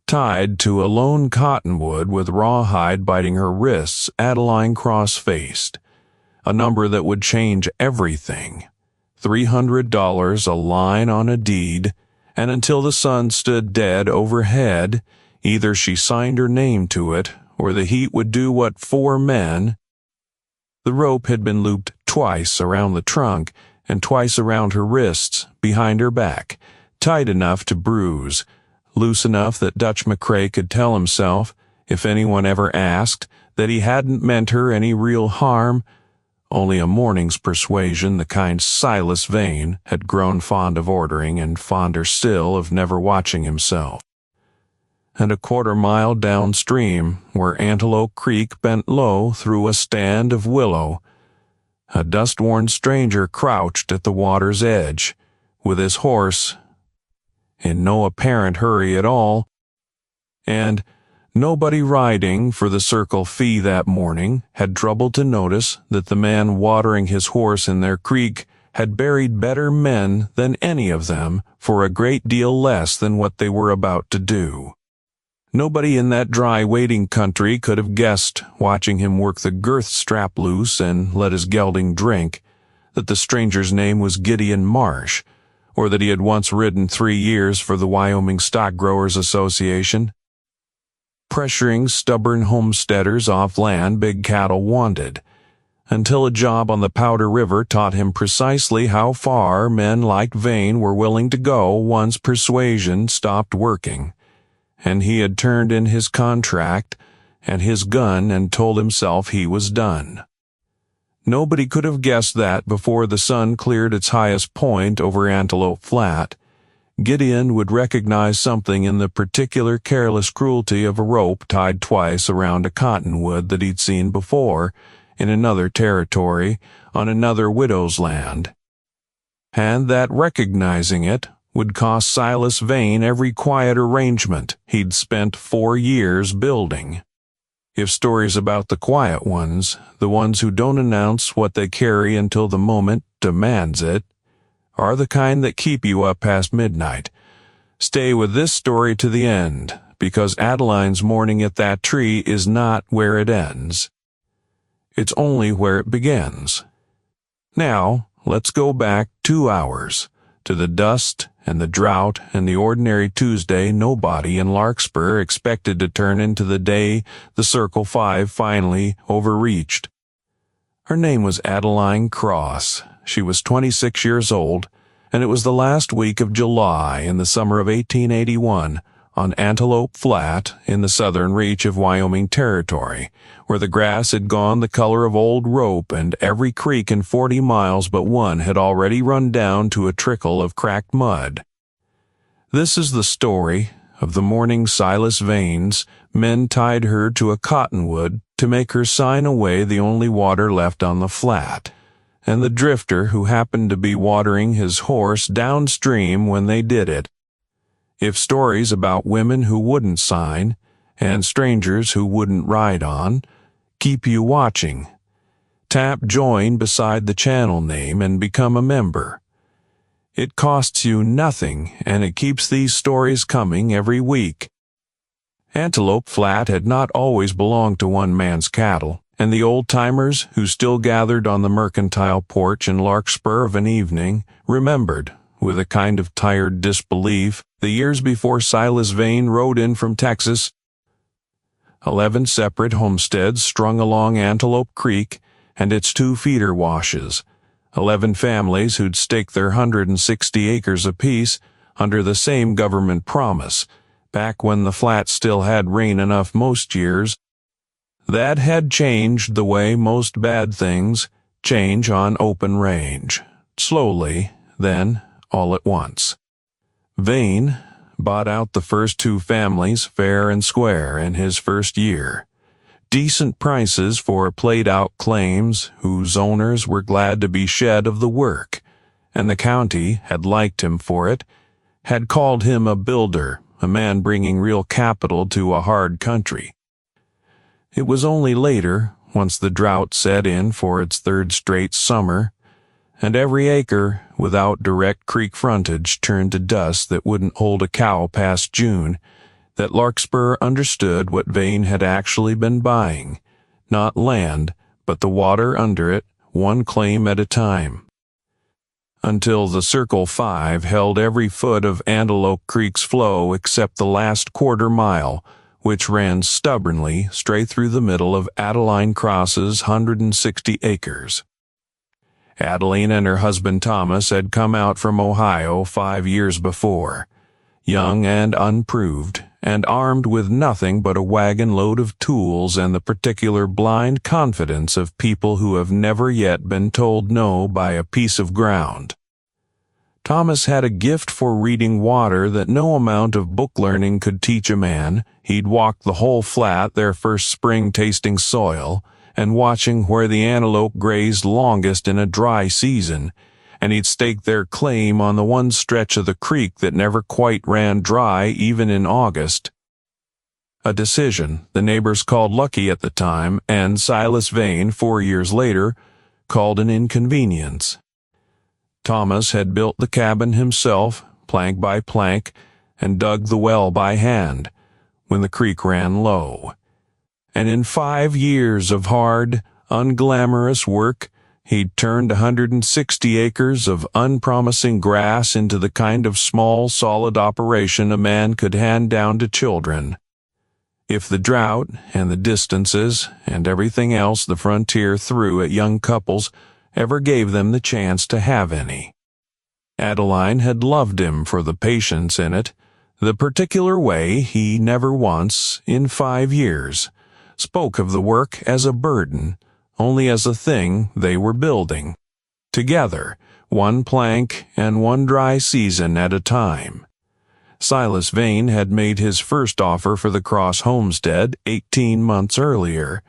Tied to a lone cottonwood with rawhide biting her wrists, Adeline Cross faced a number that would change everything. $300 a line on a deed, and until the sun stood dead overhead, either she signed her name to it, or the heat would do what 4 men. The rope had been looped twice around the trunk and twice around her wrists, behind her back, tight enough to bruise, loose enough that Dutch McCrae could tell himself, if anyone ever asked, that he hadn't meant her any real harm, only a morning's persuasion the kind Silas Vane had grown fond of ordering and fonder still of never watching himself. And a quarter-mile downstream, where Antelope Creek bent low through a stand of willow, a dust-worn stranger crouched at the water's edge, with his horse in no apparent hurry at all, and nobody riding for the circle fee that morning had troubled to notice that the man watering his horse in their creek had buried better men than any of them for a great deal less than what they were about to do. Nobody in that dry waiting country could have guessed, watching him work the girth strap loose and let his gelding drink, that the stranger's name was Gideon Marsh, or that he had once ridden 3 years for the Wyoming Stock Growers Association, pressuring stubborn homesteaders off land big cattle wanted, until a job on the Powder River taught him precisely how far men like Vane were willing to go once persuasion stopped working, and he had turned in his contract and his gun and told himself he was done. Nobody could have guessed that before the sun cleared its highest point over Antelope Flat, Gideon would recognize something in the particular careless cruelty of a rope tied twice around a cottonwood that he'd seen before in another territory on another widow's land, and that recognizing it would cost Silas Vane every quiet arrangement he'd spent 4 years building. If stories about the quiet ones, the ones who don't announce what they carry until the moment demands it, are the kind that keep you up past midnight, stay with this story to the end, because Adeline's morning at that tree is not where it ends. It's only where it begins. Now, let's go back 2 hours, to the dust and the drought and the ordinary Tuesday nobody in Larkspur expected to turn into the day the Circle 5 finally overreached. Her name was Adeline Cross. She was 26 years old, and it was the last week of July in the summer of 1881 on Antelope Flat in the southern reach of Wyoming Territory, where the grass had gone the color of old rope and every creek in 40 miles but one had already run down to a trickle of cracked mud. This is the story of the morning Silas Vane's men tied her to a cottonwood to make her sign away the only water left on the flat, and the drifter who happened to be watering his horse downstream when they did it. If stories about women who wouldn't sign, and strangers who wouldn't ride on, keep you watching, tap join beside the channel name and become a member. It costs you nothing, and it keeps these stories coming every week. Antelope Flat had not always belonged to one man's cattle, and the old-timers who still gathered on the mercantile porch in Larkspur of an evening remembered, with a kind of tired disbelief, the years before Silas Vane rode in from Texas. 11 separate homesteads strung along Antelope Creek and its 2 feeder washes, 11 families who'd staked their 160 acres apiece under the same government promise, back when the flat still had rain enough most years. That had changed the way most bad things change on open range, slowly, then all at once. Vane bought out the first 2 families fair and square in his first year. Decent prices for played-out claims whose owners were glad to be shed of the work, and the county had liked him for it, had called him a builder, a man bringing real capital to a hard country. It was only later, once the drought set in for its 3rd straight summer, and every acre without direct creek frontage turned to dust that wouldn't hold a cow past June, that Larkspur understood what Vane had actually been buying, not land, but the water under it, one claim at a time. Until the Circle 5 held every foot of Antelope Creek's flow except the last quarter mile, which ran stubbornly straight through the middle of Adeline Cross's 160 acres. Adeline and her husband Thomas had come out from Ohio 5 years before, young and unproved, and armed with nothing but a wagon load of tools and the particular blind confidence of people who have never yet been told no by a piece of ground. Thomas had a gift for reading water that no amount of book learning could teach a man. He'd walked the whole flat, their first spring tasting soil, and watching where the antelope grazed longest in a dry season, and he'd staked their claim on the one stretch of the creek that never quite ran dry even in August. A decision the neighbors called lucky at the time, and Silas Vane, 4 years later, called an inconvenience. Thomas had built the cabin himself, plank by plank, and dug the well by hand, when the creek ran low. And in 5 years of hard, unglamorous work, he'd turned 160 acres of unpromising grass into the kind of small, solid operation a man could hand down to children. If the drought, and the distances, and everything else the frontier threw at young couples ever gave them the chance to have any. Adeline had loved him for the patience in it, the particular way he never once, in 5 years, spoke of the work as a burden, only as a thing they were building, together, one plank and one dry season at a time. Silas Vane had made his first offer for the Cross homestead 18 months earlier,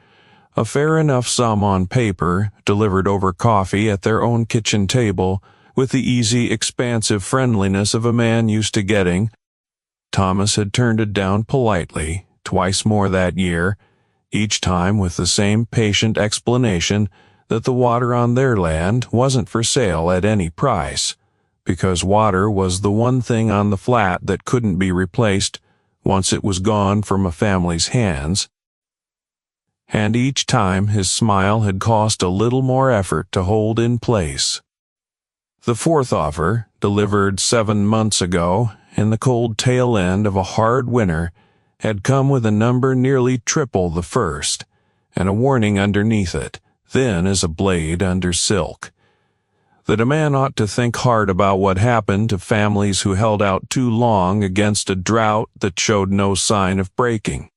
a fair enough sum on paper, delivered over coffee at their own kitchen table, with the easy, expansive friendliness of a man used to getting. Thomas had turned it down politely, twice more that year, each time with the same patient explanation that the water on their land wasn't for sale at any price, because water was the one thing on the flat that couldn't be replaced once it was gone from a family's hands. And each time his smile had cost a little more effort to hold in place. The fourth offer, delivered 7 months ago, in the cold tail end of a hard winter, had come with a number nearly triple the first, and a warning underneath it, thin as a blade under silk, that a man ought to think hard about what happened to families who held out too long against a drought that showed no sign of breaking.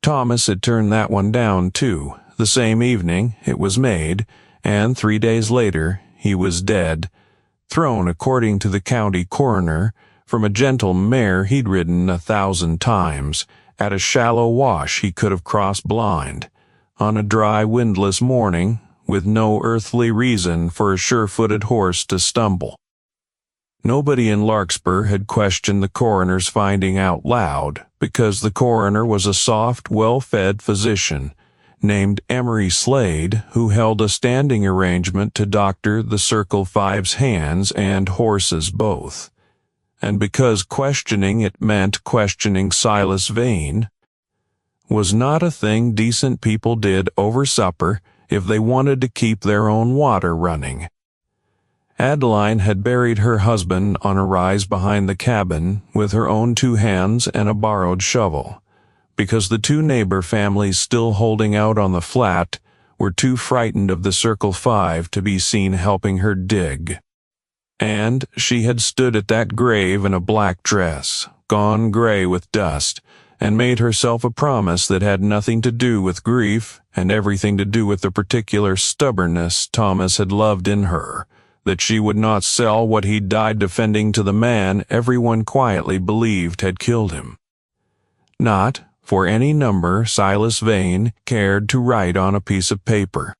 Thomas had turned that one down, too. The same evening it was made, and 3 days later he was dead, thrown, according to the county coroner, from a gentle mare he'd ridden 1,000 times, at a shallow wash he could have crossed blind, on a dry, windless morning, with no earthly reason for a sure-footed horse to stumble. Nobody in Larkspur had questioned the coroner's finding out loud, because the coroner was a soft, well-fed physician named Emery Slade, who held a standing arrangement to doctor the Circle 5's hands and horses both. And because questioning it meant questioning Silas Vane, was not a thing decent people did over supper if they wanted to keep their own water running. Adeline had buried her husband on a rise behind the cabin with her own 2 hands and a borrowed shovel, because the 2 neighbor families still holding out on the flat were too frightened of the Circle 5 to be seen helping her dig. And she had stood at that grave in a black dress, gone gray with dust, and made herself a promise that had nothing to do with grief and everything to do with the particular stubbornness Thomas had loved in her, that she would not sell what he'd died defending to the man everyone quietly believed had killed him. Not for any number Silas Vane cared to write on a piece of paper.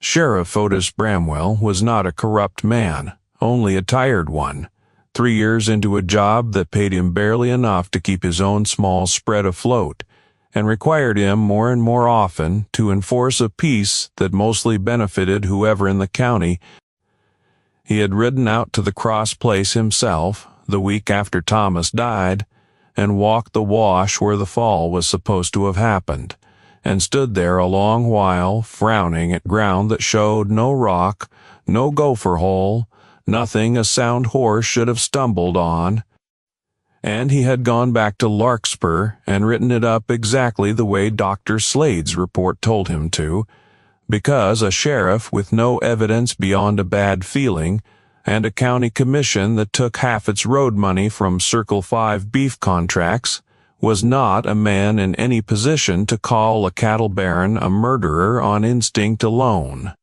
Sheriff Otis Bramwell was not a corrupt man, only a tired one, 3 years into a job that paid him barely enough to keep his own small spread afloat, and required him more and more often to enforce a peace that mostly benefited whoever in the county. He had ridden out to the Cross place himself, the week after Thomas died, and walked the wash where the fall was supposed to have happened, and stood there a long while, frowning at ground that showed no rock, no gopher hole, nothing a sound horse should have stumbled on. And he had gone back to Larkspur and written it up exactly the way Dr. Slade's report told him to, because a sheriff with no evidence beyond a bad feeling, and a county commission that took half its road money from Circle 5 beef contracts, was not a man in any position to call a cattle baron a murderer on instinct alone.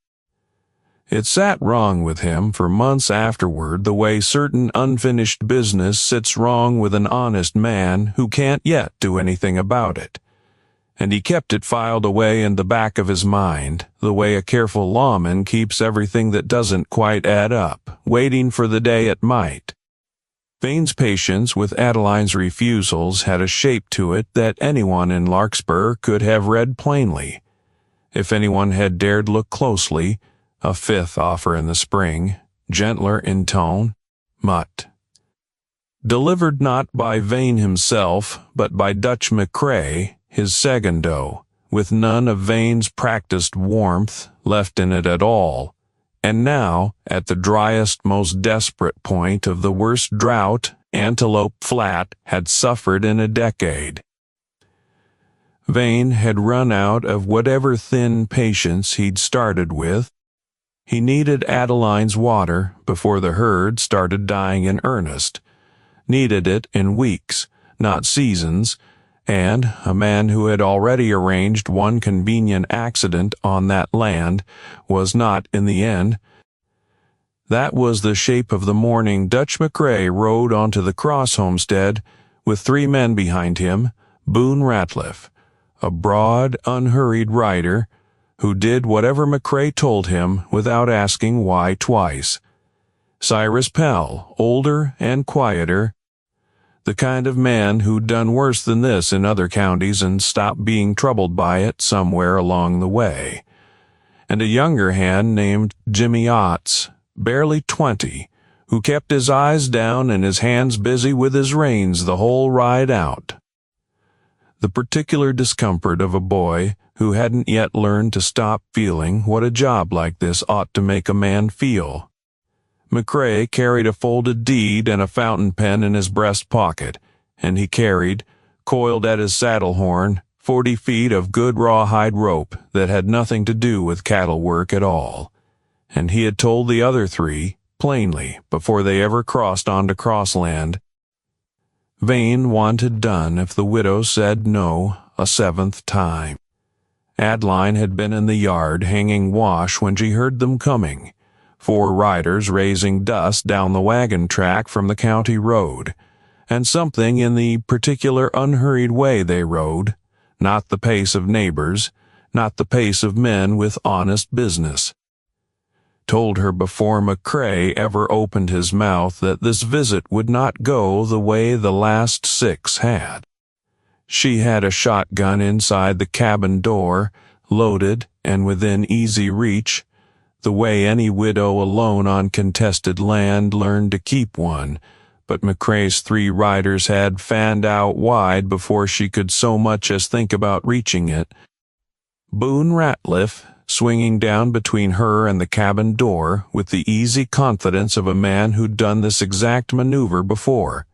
It sat wrong with him for months afterward the way certain unfinished business sits wrong with an honest man who can't yet do anything about it. And he kept it filed away in the back of his mind, the way a careful lawman keeps everything that doesn't quite add up, waiting for the day it might. Vane's patience with Adeline's refusals had a shape to it that anyone in Larkspur could have read plainly. If anyone had dared look closely, a fifth offer in the spring, gentler in tone, mutt. Delivered not by Vane himself, but by Dutch McCrae, his segundo, with none of Vane's practiced warmth left in it at all, and now, at the driest, most desperate point of the worst drought Antelope Flat had suffered in a decade. Vane had run out of whatever thin patience he'd started with. He needed Adeline's water before the herd started dying in earnest, needed it in weeks, not seasons, and a man who had already arranged one convenient accident on that land was not in the end. That was the shape of the morning Dutch McCrae rode onto the Cross homestead with 3 men behind him, Boone Ratliff, a broad, unhurried rider who did whatever McCrae told him without asking why twice. Cyrus Pell, older and quieter, the kind of man who'd done worse than this in other counties and stopped being troubled by it somewhere along the way. And a younger hand named Jimmy Otts, barely 20, who kept his eyes down and his hands busy with his reins the whole ride out. The particular discomfort of a boy who hadn't yet learned to stop feeling what a job like this ought to make a man feel. McCrae carried a folded deed and a fountain pen in his breast pocket, and he carried, coiled at his saddle horn, 40 feet of good rawhide rope that had nothing to do with cattle work at all. And he had told the other 3, plainly, before they ever crossed onto Crossland. Vane wanted done if the widow said no a 7th time. Adeline had been in the yard hanging wash when she heard them coming, 4 riders raising dust down the wagon track from the county road, and something in the particular unhurried way they rode, not the pace of neighbors, not the pace of men with honest business, told her before McCrae ever opened his mouth that this visit would not go the way the last 6 had. She had a shotgun inside the cabin door, loaded and within easy reach, the way any widow alone on contested land learned to keep one, but McCrae's 3 riders had fanned out wide before she could so much as think about reaching it. Boone Ratliff, swinging down between her and the cabin door with the easy confidence of a man who'd done this exact maneuver before,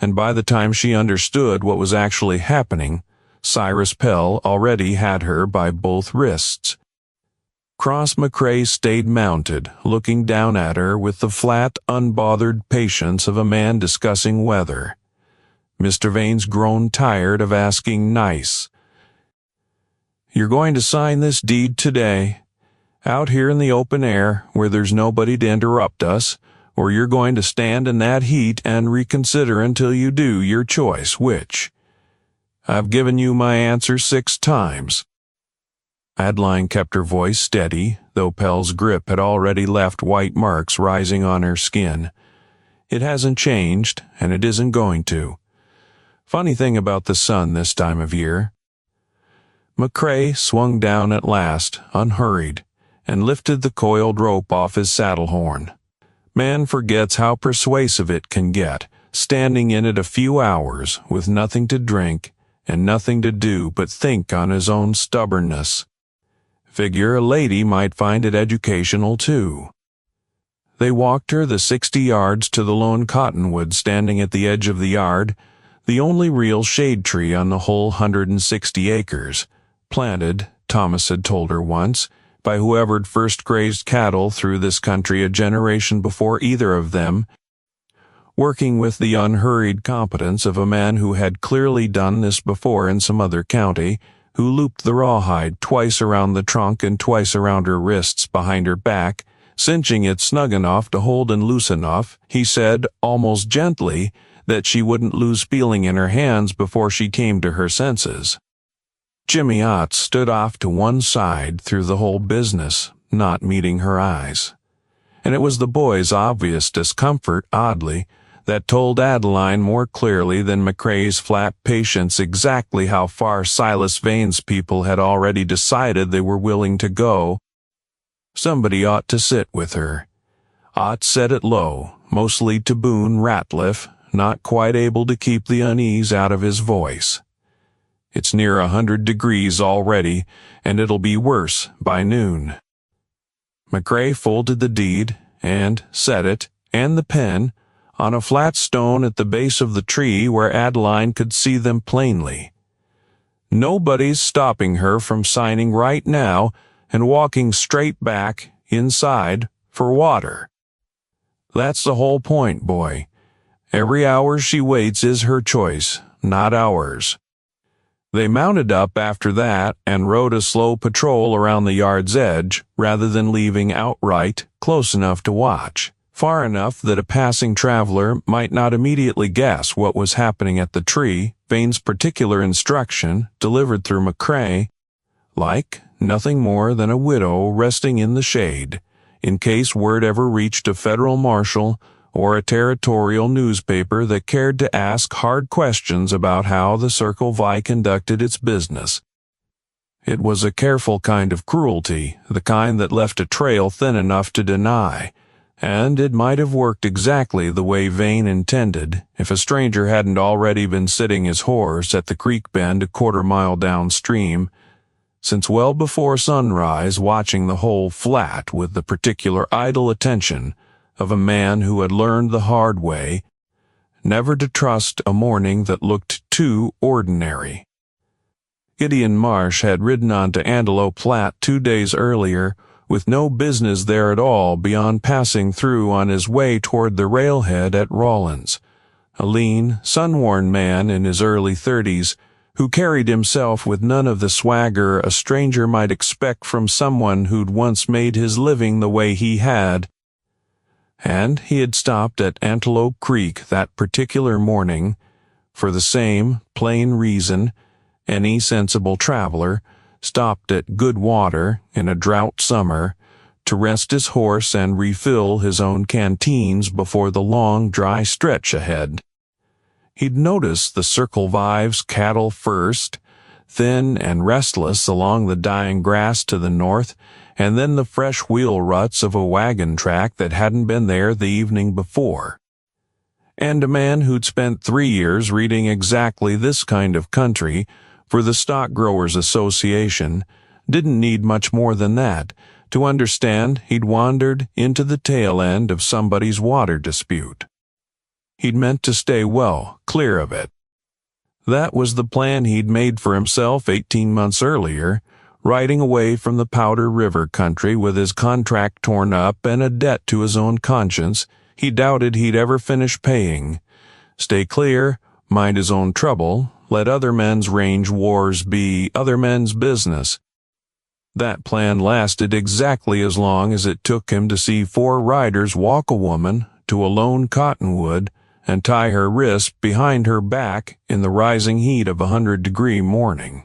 and by the time she understood what was actually happening, Cyrus Pell already had her by both wrists. Cross McCrae stayed mounted, looking down at her with the flat, unbothered patience of a man discussing weather. Mr. Vane's grown tired of asking nice. "You're going to sign this deed today, out here in the open air where there's nobody to interrupt us, or you're going to stand in that heat and reconsider until you do your choice, which? I've given you my answer 6 times. Adeline kept her voice steady, though Pell's grip had already left white marks rising on her skin. It hasn't changed, and it isn't going to. Funny thing about the sun this time of year. McCrae swung down at last, unhurried, and lifted the coiled rope off his saddle horn. Man forgets how persuasive it can get, standing in it a few hours with nothing to drink and nothing to do but think on his own stubbornness. Figure a lady might find it educational too. They walked her the 60 yards to the lone cottonwood standing at the edge of the yard, the only real shade tree on the whole 160 acres, planted, Thomas had told her once, by whoever'd first grazed cattle through this country a generation before either of them, working with the unhurried competence of a man who had clearly done this before in some other county, who looped the rawhide twice around the trunk and twice around her wrists behind her back, cinching it snug enough to hold and loose enough, he said, almost gently, that she wouldn't lose feeling in her hands before she came to her senses. Jimmy Ott stood off to one side through the whole business, not meeting her eyes. And it was the boy's obvious discomfort, oddly, that told Adeline more clearly than McCrae's flat patience exactly how far Silas Vane's people had already decided they were willing to go. Somebody ought to sit with her. Ott said it low, mostly to Boone Ratliff, not quite able to keep the unease out of his voice. It's near 100 degrees already, and it'll be worse by noon. McCrae folded the deed, and set it, and the pen, on a flat stone at the base of the tree where Adeline could see them plainly. Nobody's stopping her from signing right now and walking straight back, inside, for water. That's the whole point, boy. Every hour she waits is her choice, not ours. They mounted up after that and rode a slow patrol around the yard's edge, rather than leaving outright, close enough to watch, far enough that a passing traveler might not immediately guess what was happening at the tree, Vane's particular instruction, delivered through McCrae, like nothing more than a widow resting in the shade, in case word ever reached a federal marshal or a territorial newspaper that cared to ask hard questions about how the Circle V conducted its business. It was a careful kind of cruelty, the kind that left a trail thin enough to deny, and it might have worked exactly the way Vane intended if a stranger hadn't already been sitting his horse at the creek bend a quarter-mile downstream, since well before sunrise watching the whole flat with the particular idle attention of a man who had learned the hard way never to trust a morning that looked too ordinary. Gideon Marsh had ridden on to Antelope Flat 2 days earlier, with no business there at all beyond passing through on his way toward the railhead at Rawlins, a lean, sun-worn man in his early 30s, who carried himself with none of the swagger a stranger might expect from someone who'd once made his living the way he had. And he had stopped at Antelope Creek that particular morning, for the same plain reason any sensible traveler stopped at good water in a drought summer to rest his horse and refill his own canteens before the long, dry stretch ahead. He'd noticed the Circle V's cattle first, thin and restless along the dying grass to the north, and then the fresh wheel ruts of a wagon track that hadn't been there the evening before. And a man who'd spent 3 years reading exactly this kind of country for the Stock Growers Association didn't need much more than that to understand he'd wandered into the tail end of somebody's water dispute. He'd meant to stay well clear of it. That was the plan he'd made for himself 18 months earlier, riding away from the Powder River country with his contract torn up and a debt to his own conscience he doubted he'd ever finish paying. Stay clear, mind his own trouble, let other men's range wars be other men's business. That plan lasted exactly as long as it took him to see 4 riders walk a woman to a lone cottonwood and tie her wrist behind her back in the rising heat of a 100-degree morning.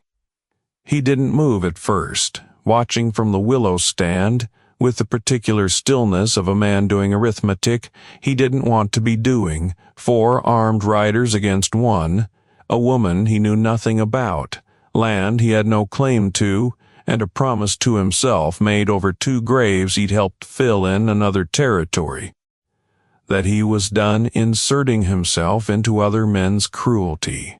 He didn't move at first, watching from the willow stand, with the particular stillness of a man doing arithmetic he didn't want to be doing, 4 armed riders against 1, a woman he knew nothing about, land he had no claim to, and a promise to himself made over 2 graves he'd helped fill in another territory. that he was done inserting himself into other men's cruelty.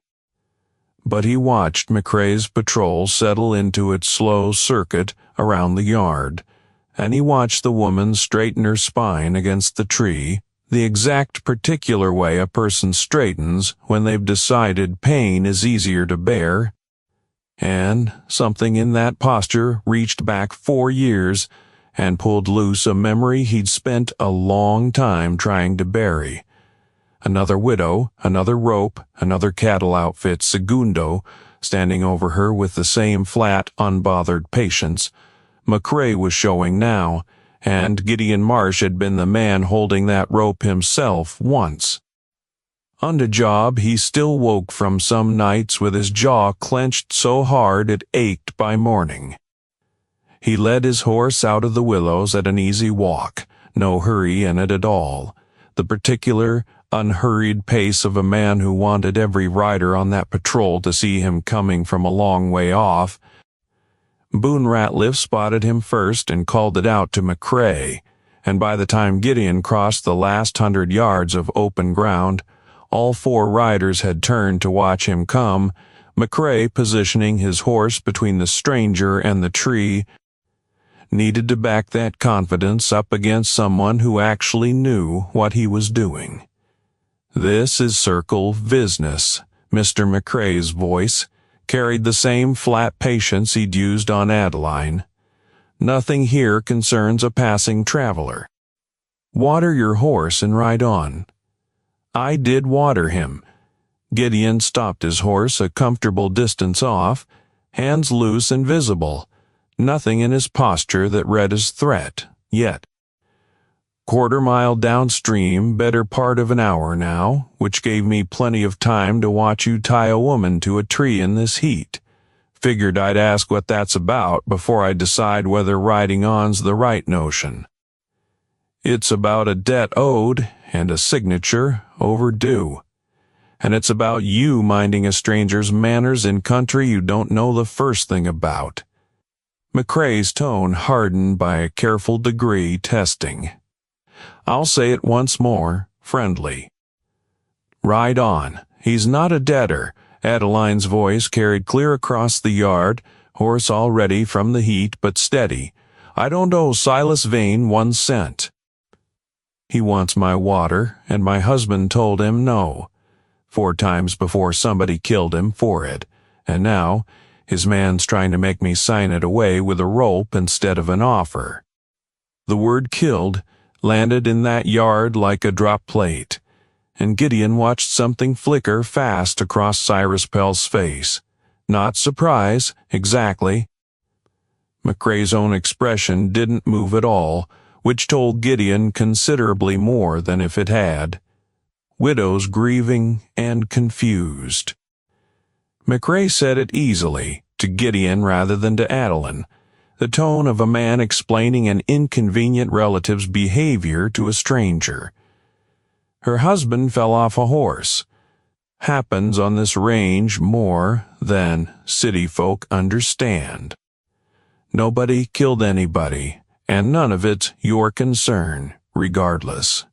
But he watched McCrae's patrol settle into its slow circuit around the yard, and he watched the woman straighten her spine against the tree, the exact particular way a person straightens when they've decided pain is easier to bear. And something in that posture reached back 4 years and pulled loose a memory he'd spent a long time trying to bury. Another widow, another rope, another cattle outfit segundo, standing over her with the same flat, unbothered patience. McCrae was showing now, and Gideon Marsh had been the man holding that rope himself once. On the job, he still woke from some nights with his jaw clenched so hard it ached by morning. He led his horse out of the Willows at an easy walk, no hurry in it at all, the particular, unhurried pace of a man who wanted every rider on that patrol to see him coming from a long way off. Boone Ratliff spotted him first and called it out to McCrae, and by the time Gideon crossed the last 100 yards of open ground, all 4 riders had turned to watch him come, McCrae positioning his horse between the stranger and the tree, needed to back that confidence up against someone who actually knew what he was doing. "This is circle business," Mr. McCrae's voice carried the same flat patience he'd used on Adeline. "Nothing here concerns a passing traveler. Water your horse and ride on." I did water him. Gideon stopped his horse a comfortable distance off, hands loose and visible, nothing in his posture that read as threat, yet. Quarter-mile downstream, better part of an hour now, which gave me plenty of time to watch you tie a woman to a tree in this heat. Figured I'd ask what that's about before I decide whether riding on's the right notion. It's about a debt owed and a signature overdue. And it's about you minding a stranger's manners in country you don't know the first thing about. McCrae's tone hardened by a careful degree testing. I'll say it once more, friendly. Ride on. He's not a debtor. Adeline's voice carried clear across the yard, horse all ready from the heat but steady. I don't owe Silas Vane 1 cent. He wants my water, and my husband told him no. 4 times before somebody killed him for it, and now his man's trying to make me sign it away with a rope instead of an offer. The word killed landed in that yard like a drop plate, and Gideon watched something flicker fast across Cyrus Pell's face. Not surprise, exactly. McCrae's own expression didn't move at all, which told Gideon considerably more than if it had. Widows grieving and confused. McCrae said it easily, to Gideon rather than to Adeline, the tone of a man explaining an inconvenient relative's behavior to a stranger. Her husband fell off a horse. Happens on this range more than city folk understand. Nobody killed anybody, and none of it's your concern, regardless.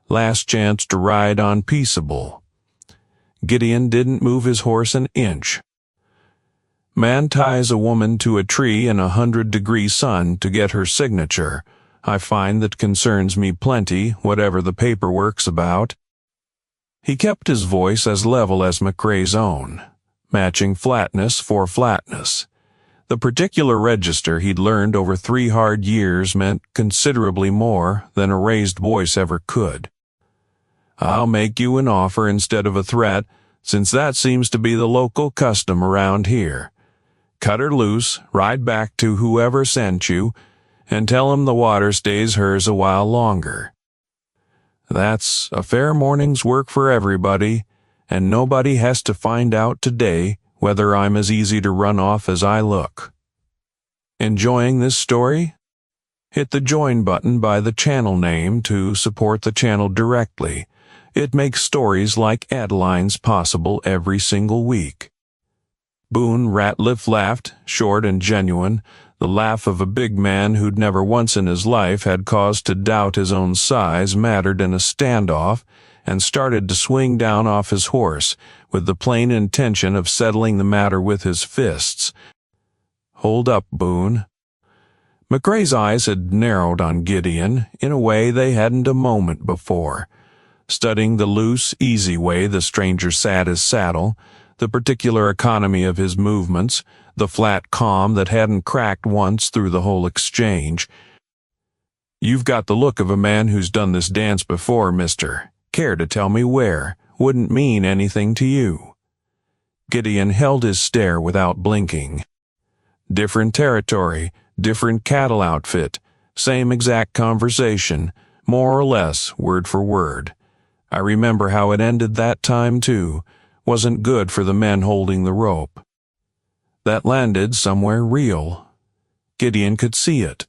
Last chance to ride on peaceable. Gideon didn't move his horse an inch. Man ties a woman to a tree in 100-degree sun to get her signature. I find that concerns me plenty, whatever the paperwork's about. He kept his voice as level as McCrae's own, matching flatness for flatness. The particular register he'd learned over 3 hard years meant considerably more than a raised voice ever could. I'll make you an offer instead of a threat, since that seems to be the local custom around here. Cut her loose, ride back to whoever sent you, and tell him the water stays hers a while longer. That's a fair morning's work for everybody, and nobody has to find out today whether I'm as easy to run off as I look. Enjoying this story? Hit the join button by the channel name to support the channel directly. It makes stories like Adeline's possible every single week. Boone Ratliff laughed, short and genuine, The laugh of a big man who'd never once in his life had cause to doubt his own size mattered in a standoff, and started to swing down off his horse, with the plain intention of settling the matter with his fists. "Hold up, Boone." McCrae's eyes had narrowed on Gideon in a way they hadn't a moment before. Studying the loose, easy way the stranger sat his saddle, the particular economy of his movements, the flat calm that hadn't cracked once through the whole exchange. "You've got the look of a man who's done this dance before, mister. Care to tell me where? Wouldn't mean anything to you." Gideon held his stare without blinking. "Different territory, different cattle outfit, same exact conversation, more or less, word for word. I remember how it ended that time, too. Wasn't good for the men holding the rope. That landed somewhere real." Gideon could see it.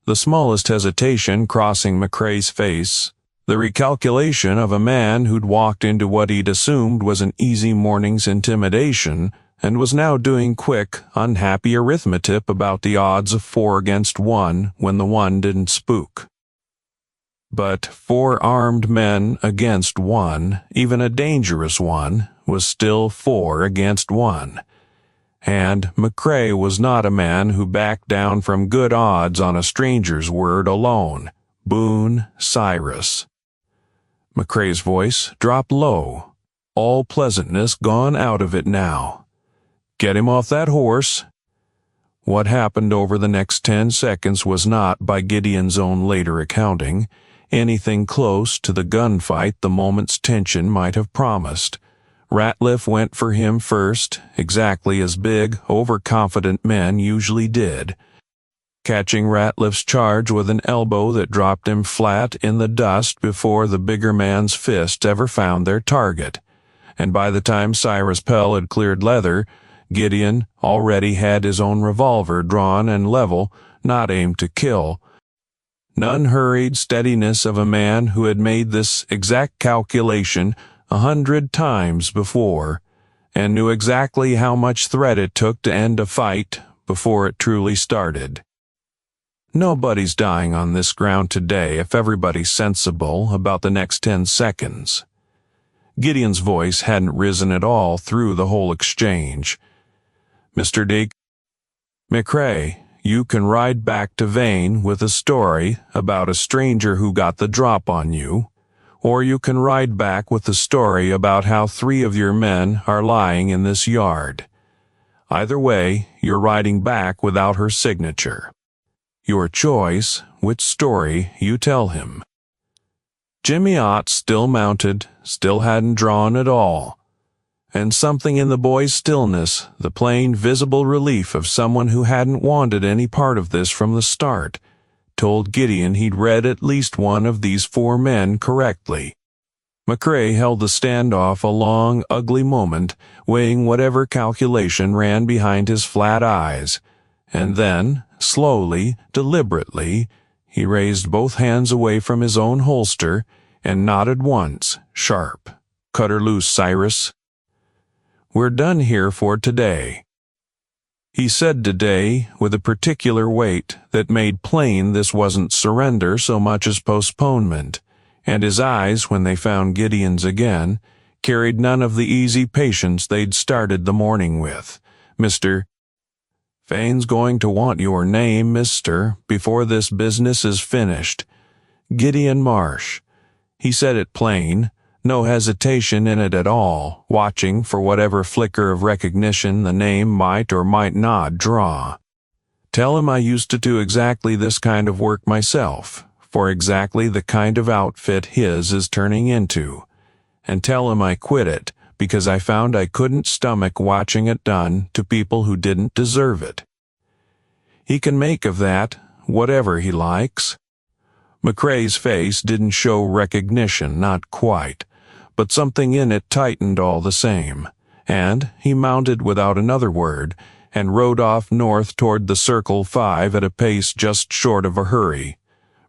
The smallest hesitation crossing McCrae's face, the recalculation of a man who'd walked into what he'd assumed was an easy morning's intimidation, and was now doing quick, unhappy arithmetic about the odds of 4 against 1 when the 1 didn't spook. But 4 armed men against 1, even a dangerous one, was still 4 against 1. And McCrae was not a man who backed down from good odds on a stranger's word alone. Boone Cyrus. McCrae's voice dropped low, all pleasantness gone out of it now. "Get him off that horse." What happened over the next 10 seconds was not, by Gideon's own later accounting, anything close to the gunfight the moment's tension might have promised. Ratliff went for him first, exactly as big, overconfident men usually did, catching Ratliff's charge with an elbow that dropped him flat in the dust before the bigger man's fist ever found their target. And by the time Cyrus Pell had cleared leather, Gideon already had his own revolver drawn and level, not aimed to kill. None hurried steadiness of a man who had made this exact calculation 100 times before, and knew exactly how much threat it took to end a fight before it truly started. Nobody's dying on this ground today if everybody's sensible about the next 10 seconds. Gideon's voice hadn't risen at all through the whole exchange. "Mr. McCrae, you can ride back to Vane with a story about a stranger who got the drop on you, or you can ride back with a story about how 3 of your men are lying in this yard. Either way, you're riding back without her signature. Your choice, which story you tell him." Jimmy Ott, still mounted, still hadn't drawn at all. And something in the boy's stillness, the plain visible relief of someone who hadn't wanted any part of this from the start, told Gideon he'd read at least one of these 4 men correctly. McCrae held the standoff a long, ugly moment, weighing whatever calculation ran behind his flat eyes, and then, slowly, deliberately, he raised both hands away from his own holster and nodded once, sharp. "Cut her loose, Cyrus. We're done here for today." He said today with a particular weight that made plain this wasn't surrender so much as postponement, and his eyes, when they found Gideon's again, carried none of the easy patience they'd started the morning with. "Mr. Vane's going to want your name, mister, before this business is finished. Gideon Marsh." He said it plain, no hesitation in it at all, watching for whatever flicker of recognition the name might or might not draw. "Tell him I used to do exactly this kind of work myself, for exactly the kind of outfit his is turning into. And tell him I quit it, because I found I couldn't stomach watching it done to people who didn't deserve it. He can make of that whatever he likes." McCrae's face didn't show recognition, not quite, but something in it tightened all the same, and he mounted without another word, and rode off north toward the Circle 5 at a pace just short of a hurry,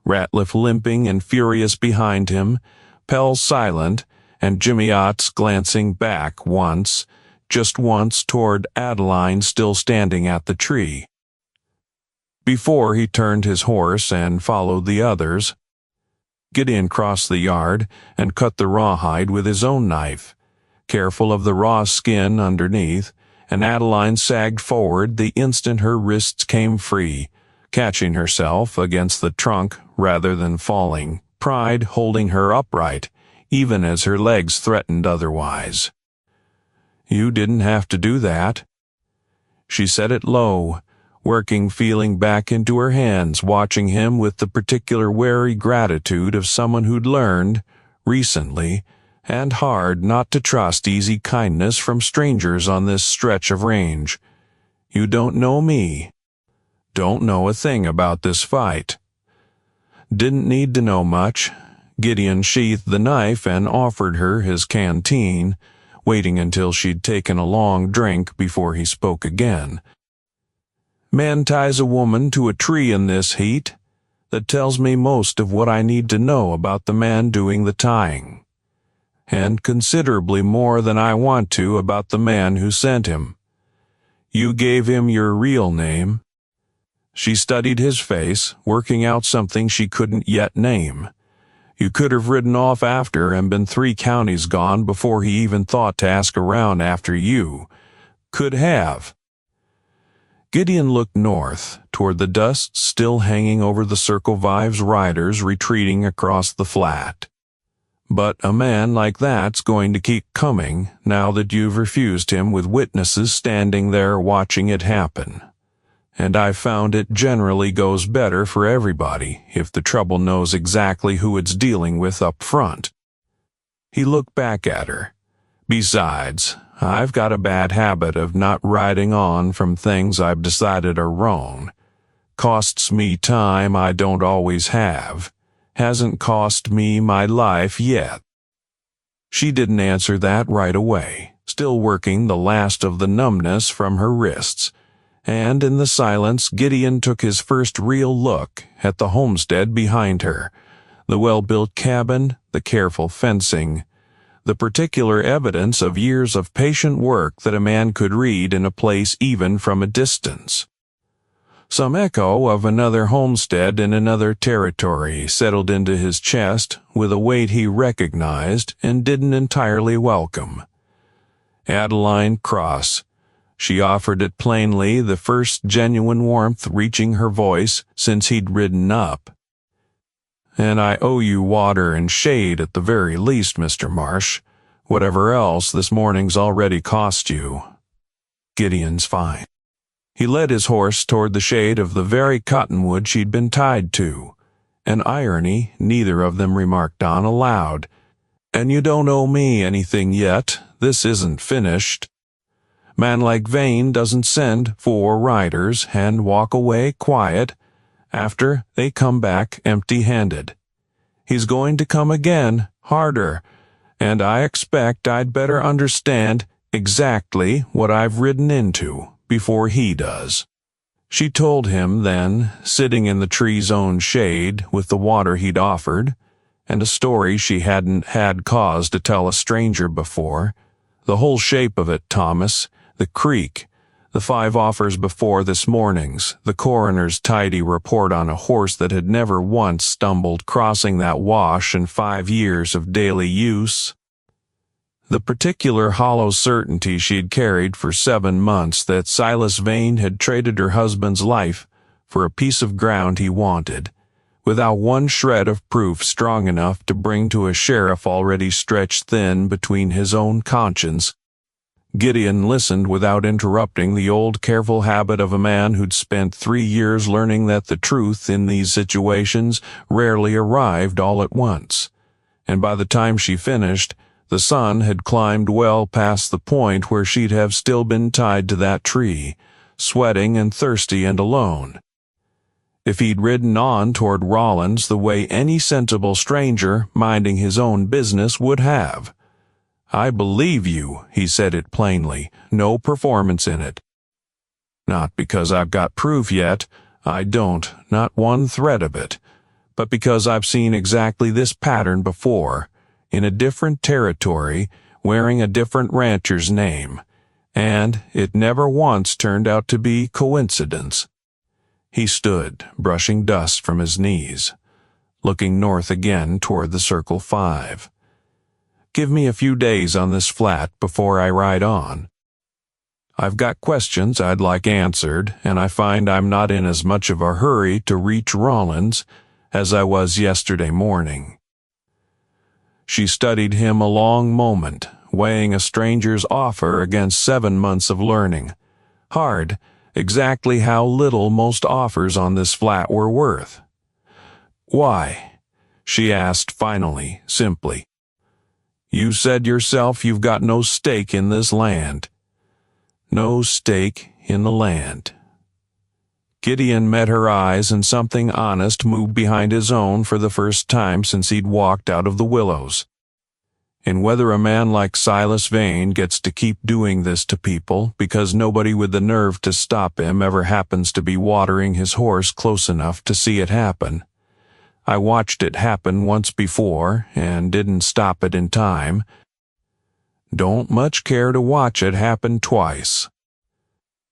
Ratliff limping and furious behind him, Pell silent, and Jimmy Otts glancing back once, just once toward Adeline still standing at the tree. before he turned his horse and followed the others. Gideon crossed the yard and cut the rawhide with his own knife, careful of the raw skin underneath, and Adeline sagged forward the instant her wrists came free, catching herself against the trunk rather than falling, pride holding her upright, even as her legs threatened otherwise. "You didn't have to do that." She said it low, working feeling back into her hands, watching him with the particular wary gratitude of someone who'd learned, recently, and hard not to trust easy kindness from strangers on this stretch of range. "You don't know me. Don't know a thing about this fight." Didn't need to know much. Gideon sheathed the knife and offered her his canteen, waiting until she'd taken a long drink before he spoke again. "Man ties a woman to a tree in this heat. That tells me most of what I need to know about the man doing the tying. And considerably more than I want to about the man who sent him. You gave him your real name." She studied his face, working out something she couldn't yet name. "You could have ridden off after and been 3 counties gone before he even thought to ask around after you. Could have." Gideon looked north, toward the dust still hanging over the Circle V's riders retreating across the flat. "But a man like that's going to keep coming now that you've refused him with witnesses standing there watching it happen. And I've found it generally goes better for everybody if the trouble knows exactly who it's dealing with up front." He looked back at her. "Besides, I've got a bad habit of not riding on from things I've decided are wrong. Costs me time I don't always have. Hasn't cost me my life yet." She didn't answer that right away, still working the last of the numbness from her wrists. And in the silence, Gideon took his first real look at the homestead behind her, the well-built cabin, the careful fencing, the particular evidence of years of patient work that a man could read in a place even from a distance. Some echo of another homestead in another territory settled into his chest with a weight he recognized and didn't entirely welcome. Adeline Cross. She offered it plainly, the first genuine warmth reaching her voice since he'd ridden up. "And I owe you water and shade at the very least, Mr. Marsh. Whatever else this morning's already cost you." Gideon's fine. He led his horse toward the shade of the very cottonwood she'd been tied to, an irony neither of them remarked on aloud. "And you don't owe me anything yet. This isn't finished. Man like Vane doesn't send 4 riders and walk away quiet after they come back empty-handed. He's going to come again, harder, and I expect I'd better understand exactly what I've ridden into before he does." She told him then, sitting in the tree's own shade with the water he'd offered, and a story she hadn't had cause to tell a stranger before, the whole shape of it, Thomas, the creek, the 5 offers before this morning's, the coroner's tidy report on a horse that had never once stumbled crossing that wash in 5 years of daily use. The particular hollow certainty she'd carried for 7 months that Silas Vane had traded her husband's life for a piece of ground he wanted, without one shred of proof strong enough to bring to a sheriff already stretched thin between his own conscience. Gideon listened without interrupting the old careful habit of a man who'd spent 3 years learning that the truth in these situations rarely arrived all at once. And by the time she finished, the sun had climbed well past the point where she'd have still been tied to that tree, sweating and thirsty and alone. If he'd ridden on toward Rawlins the way any sensible stranger minding his own business would have. "I believe you," he said it plainly, no performance in it. "Not because I've got proof yet, I don't, not one thread of it, but because I've seen exactly this pattern before, in a different territory, wearing a different rancher's name, and it never once turned out to be coincidence." He stood, brushing dust from his knees, looking north again toward the Circle 5. "Give me a few days on this flat before I ride on. I've got questions I'd like answered, and I find I'm not in as much of a hurry to reach Rawlins as I was yesterday morning." She studied him a long moment, weighing a stranger's offer against 7 months of learning. Hard, exactly how little most offers on this flat were worth. "Why?" she asked finally, simply. "You said yourself you've got no stake in this land." "No stake in the land." Gideon met her eyes, and something honest moved behind his own for the first time since he'd walked out of the Willows. And whether a man like Silas Vane gets to keep doing this to people because nobody with the nerve to stop him ever happens to be watering his horse close enough to see it happen. I watched it happen once before and didn't stop it in time. Don't much care to watch it happen twice.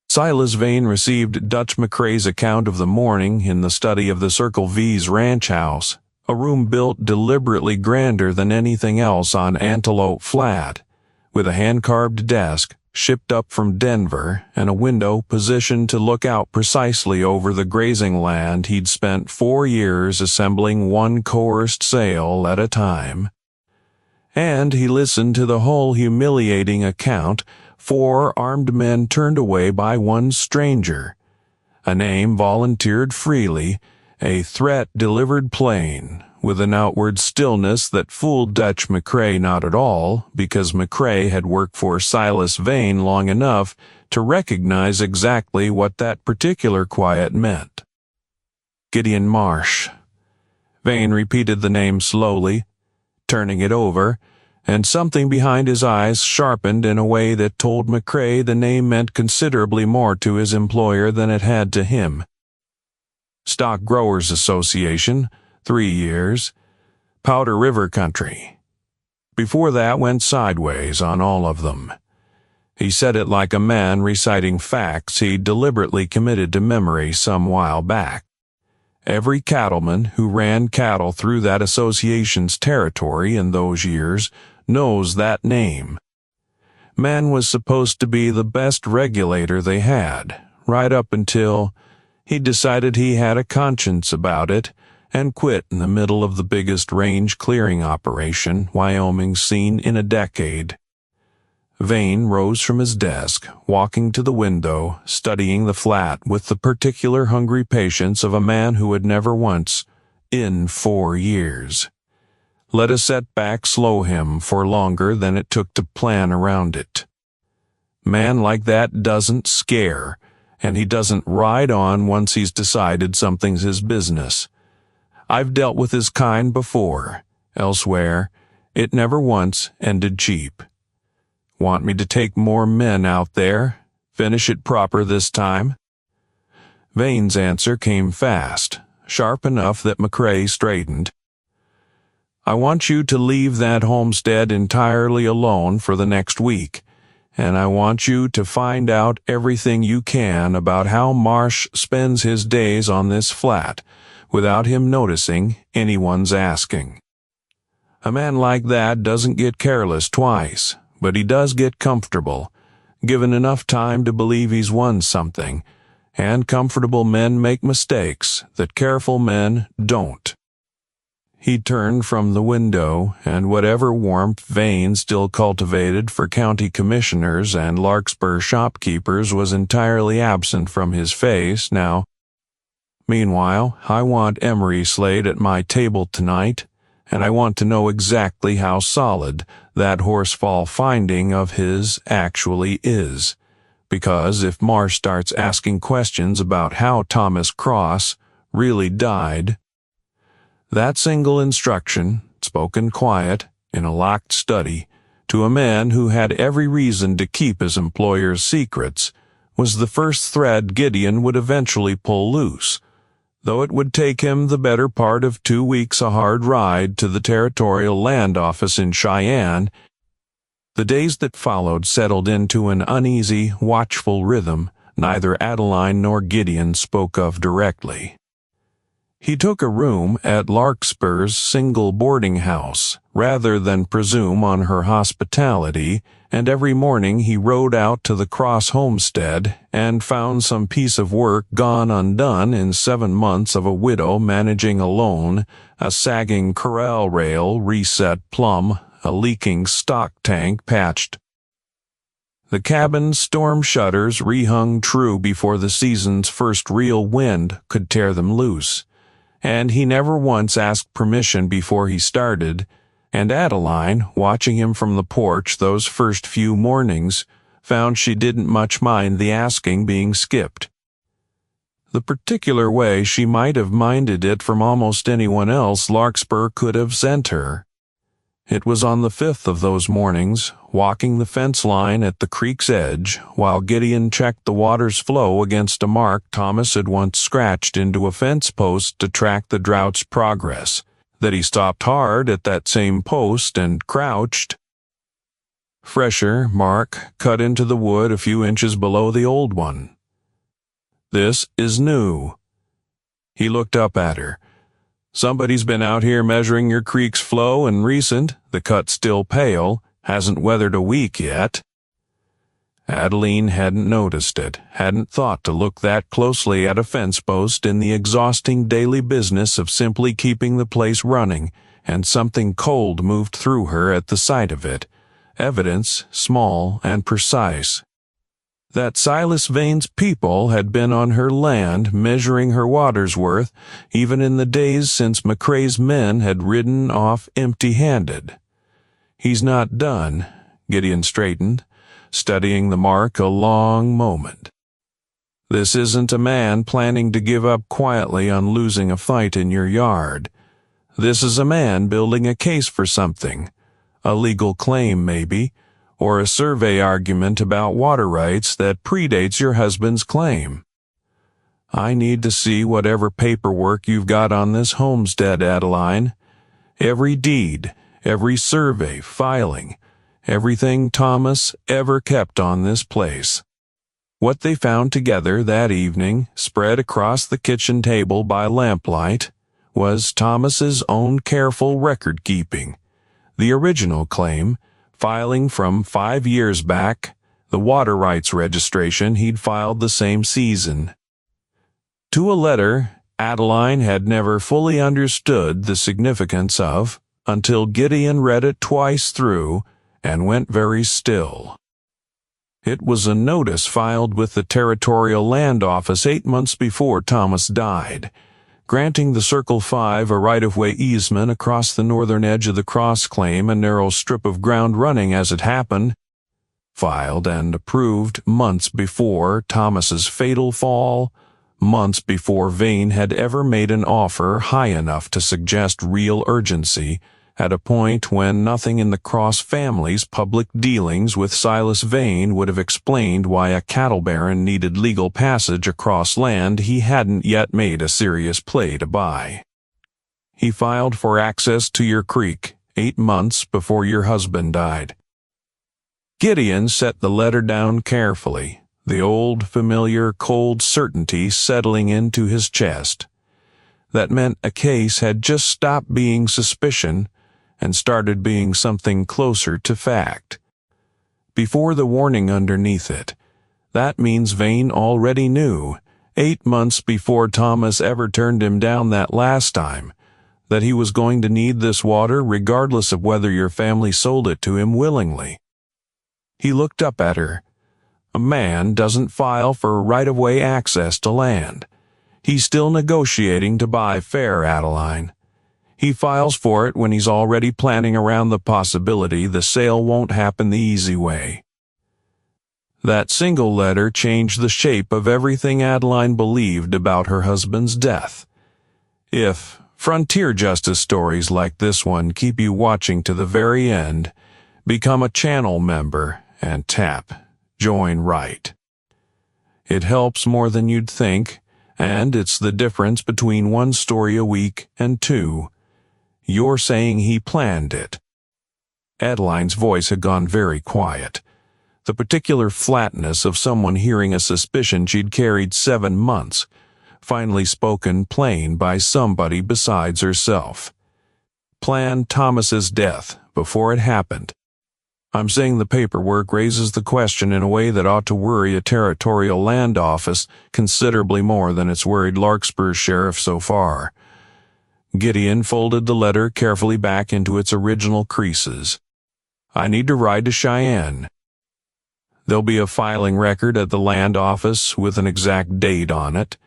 Silas Vane received Dutch McCrae's account of the morning in the study of the Circle V's ranch house, a room built deliberately grander than anything else on Antelope Flat, with a hand-carved desk shipped up from Denver and a window positioned to look out precisely over the grazing land he'd spent 4 years assembling one coerced sale at a time. And he listened to the whole humiliating account, 4 armed men turned away by one stranger, a name volunteered freely, a threat delivered plain, with an outward stillness that fooled Dutch McCrae not at all, because McCrae had worked for Silas Vane long enough to recognize exactly what that particular quiet meant. Gideon Marsh. Vane repeated the name slowly, turning it over, and something behind his eyes sharpened in a way that told McCrae the name meant considerably more to his employer than it had to him. Stock Growers Association, 3 years. Powder River Country. Before that went sideways on all of them. He said it like a man reciting facts he deliberately committed to memory some while back. Every cattleman who ran cattle through that association's territory in those years knows that name. Man was supposed to be the best regulator they had, right up until he decided he had a conscience about it and quit in the middle of the biggest range clearing operation Wyoming's seen in a decade. Vane rose from his desk, walking to the window, studying the flat with the particular hungry patience of a man who had never once, in 4 years, let a setback slow him for longer than it took to plan around it. Man like that doesn't scare, and he doesn't ride on once he's decided something's his business. I've dealt with his kind before, elsewhere. It never once ended cheap. Want me to take more men out there? Finish it proper this time? Vane's answer came fast, sharp enough that McCrae straightened. I want you to leave that homestead entirely alone for the next week, and I want you to find out everything you can about how Marsh spends his days on this flat, without him noticing anyone's asking. A man like that doesn't get careless twice, but he does get comfortable, given enough time to believe he's won something, and comfortable men make mistakes that careful men don't. He turned from the window, and whatever warmth Vane still cultivated for county commissioners and Larkspur shopkeepers was entirely absent from his face now. Meanwhile, I want Emery Slade at my table tonight, and I want to know exactly how solid that horsefall finding of his actually is, because if Marsh starts asking questions about how Thomas Cross really died. That single instruction, spoken quiet, in a locked study, to a man who had every reason to keep his employer's secrets, was the first thread Gideon would eventually pull loose, though it would take him the better part of 2 weeks a hard ride to the Territorial Land Office in Cheyenne. The days that followed settled into an uneasy, watchful rhythm neither Adeline nor Gideon spoke of directly. He took a room at Larkspur's single boarding house, rather than presume on her hospitality, and every morning he rode out to the Cross homestead and found some piece of work gone undone in 7 months of a widow managing alone, a sagging corral rail reset plumb, a leaking stock tank patched. The cabin's storm shutters rehung true before the season's first real wind could tear them loose, and he never once asked permission before he started, and Adeline, watching him from the porch those first few mornings, found she didn't much mind the asking being skipped. The particular way she might have minded it from almost anyone else Larkspur could have sent her. It was on the 5th of those mornings, walking the fence line at the creek's edge, while Gideon checked the water's flow against a mark Thomas had once scratched into a fence post to track the drought's progress, that he stopped hard at that same post and crouched. Fresher mark cut into the wood a few inches below the old one. This is new. He looked up at her. Somebody's been out here measuring your creek's flow, and recent, the cut still pale, hasn't weathered a week yet. Adeline hadn't noticed it, hadn't thought to look that closely at a fence post in the exhausting daily business of simply keeping the place running, and something cold moved through her at the sight of it, evidence small and precise. That Silas Vane's people had been on her land measuring her water's worth, even in the days since McCrae's men had ridden off empty-handed. He's not done, Gideon straightened, studying the mark a long moment. This isn't a man planning to give up quietly on losing a fight in your yard. This is a man building a case for something, a legal claim maybe, or a survey argument about water rights that predates your husband's claim. I need to see whatever paperwork you've got on this homestead, Adeline. Every deed, every survey, filing, everything Thomas ever kept on this place. What they found together that evening, spread across the kitchen table by lamplight, was Thomas's own careful record-keeping. The original claim, filing from 5 years back, the water rights registration he'd filed the same season. To a letter Adeline had never fully understood the significance of, until Gideon read it twice through and went very still. It was a notice filed with the Territorial Land Office 8 months before Thomas died, granting the Circle 5 a right-of-way easement across the northern edge of the Cross claim, a narrow strip of ground running as it happened, filed and approved months before Thomas's fatal fall, months before Vane had ever made an offer high enough to suggest real urgency, at a point when nothing in the Cross family's public dealings with Silas Vane would have explained why a cattle baron needed legal passage across land he hadn't yet made a serious play to buy. He filed for access to your creek 8 months before your husband died. Gideon set the letter down carefully, the old familiar cold certainty settling into his chest. That meant a case had just stopped being suspicion and started being something closer to fact. Before the warning underneath it, that means Vane already knew, 8 months before Thomas ever turned him down that last time, that he was going to need this water regardless of whether your family sold it to him willingly. He looked up at her. A man doesn't file for right-of-way access to land. He's still negotiating to buy fair, Adeline. He files for it when he's already planning around the possibility the sale won't happen the easy way. That single letter changed the shape of everything Adeline believed about her husband's death. If frontier justice stories like this one keep you watching to the very end, become a channel member and tap Join Right. It helps more than you'd think, and it's the difference between 1 story a week and 2. You're saying he planned it. Adeline's voice had gone very quiet. the particular flatness of someone hearing a suspicion she'd carried 7 months, finally spoken plain by somebody besides herself. Planned Thomas's death before it happened. I'm saying the paperwork raises the question in a way that ought to worry a territorial land office considerably more than it's worried Larkspur Sheriff so far. Gideon folded the letter carefully back into its original creases. I need to ride to Cheyenne. There'll be a filing record at the land office with an exact date on it,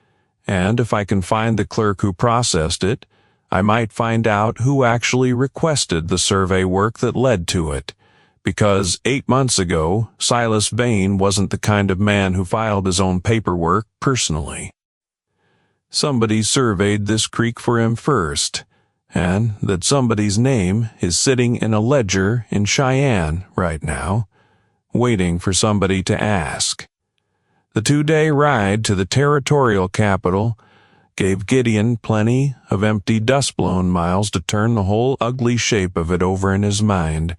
and if I can find the clerk who processed it, I might find out who actually requested the survey work that led to it, because 8 months ago, Silas Vane wasn't the kind of man who filed his own paperwork personally. Somebody surveyed this creek for him first, and that somebody's name is sitting in a ledger in Cheyenne right now, waiting for somebody to ask. The 2-day ride to the territorial capital gave Gideon plenty of empty dust-blown miles to turn the whole ugly shape of it over in his mind,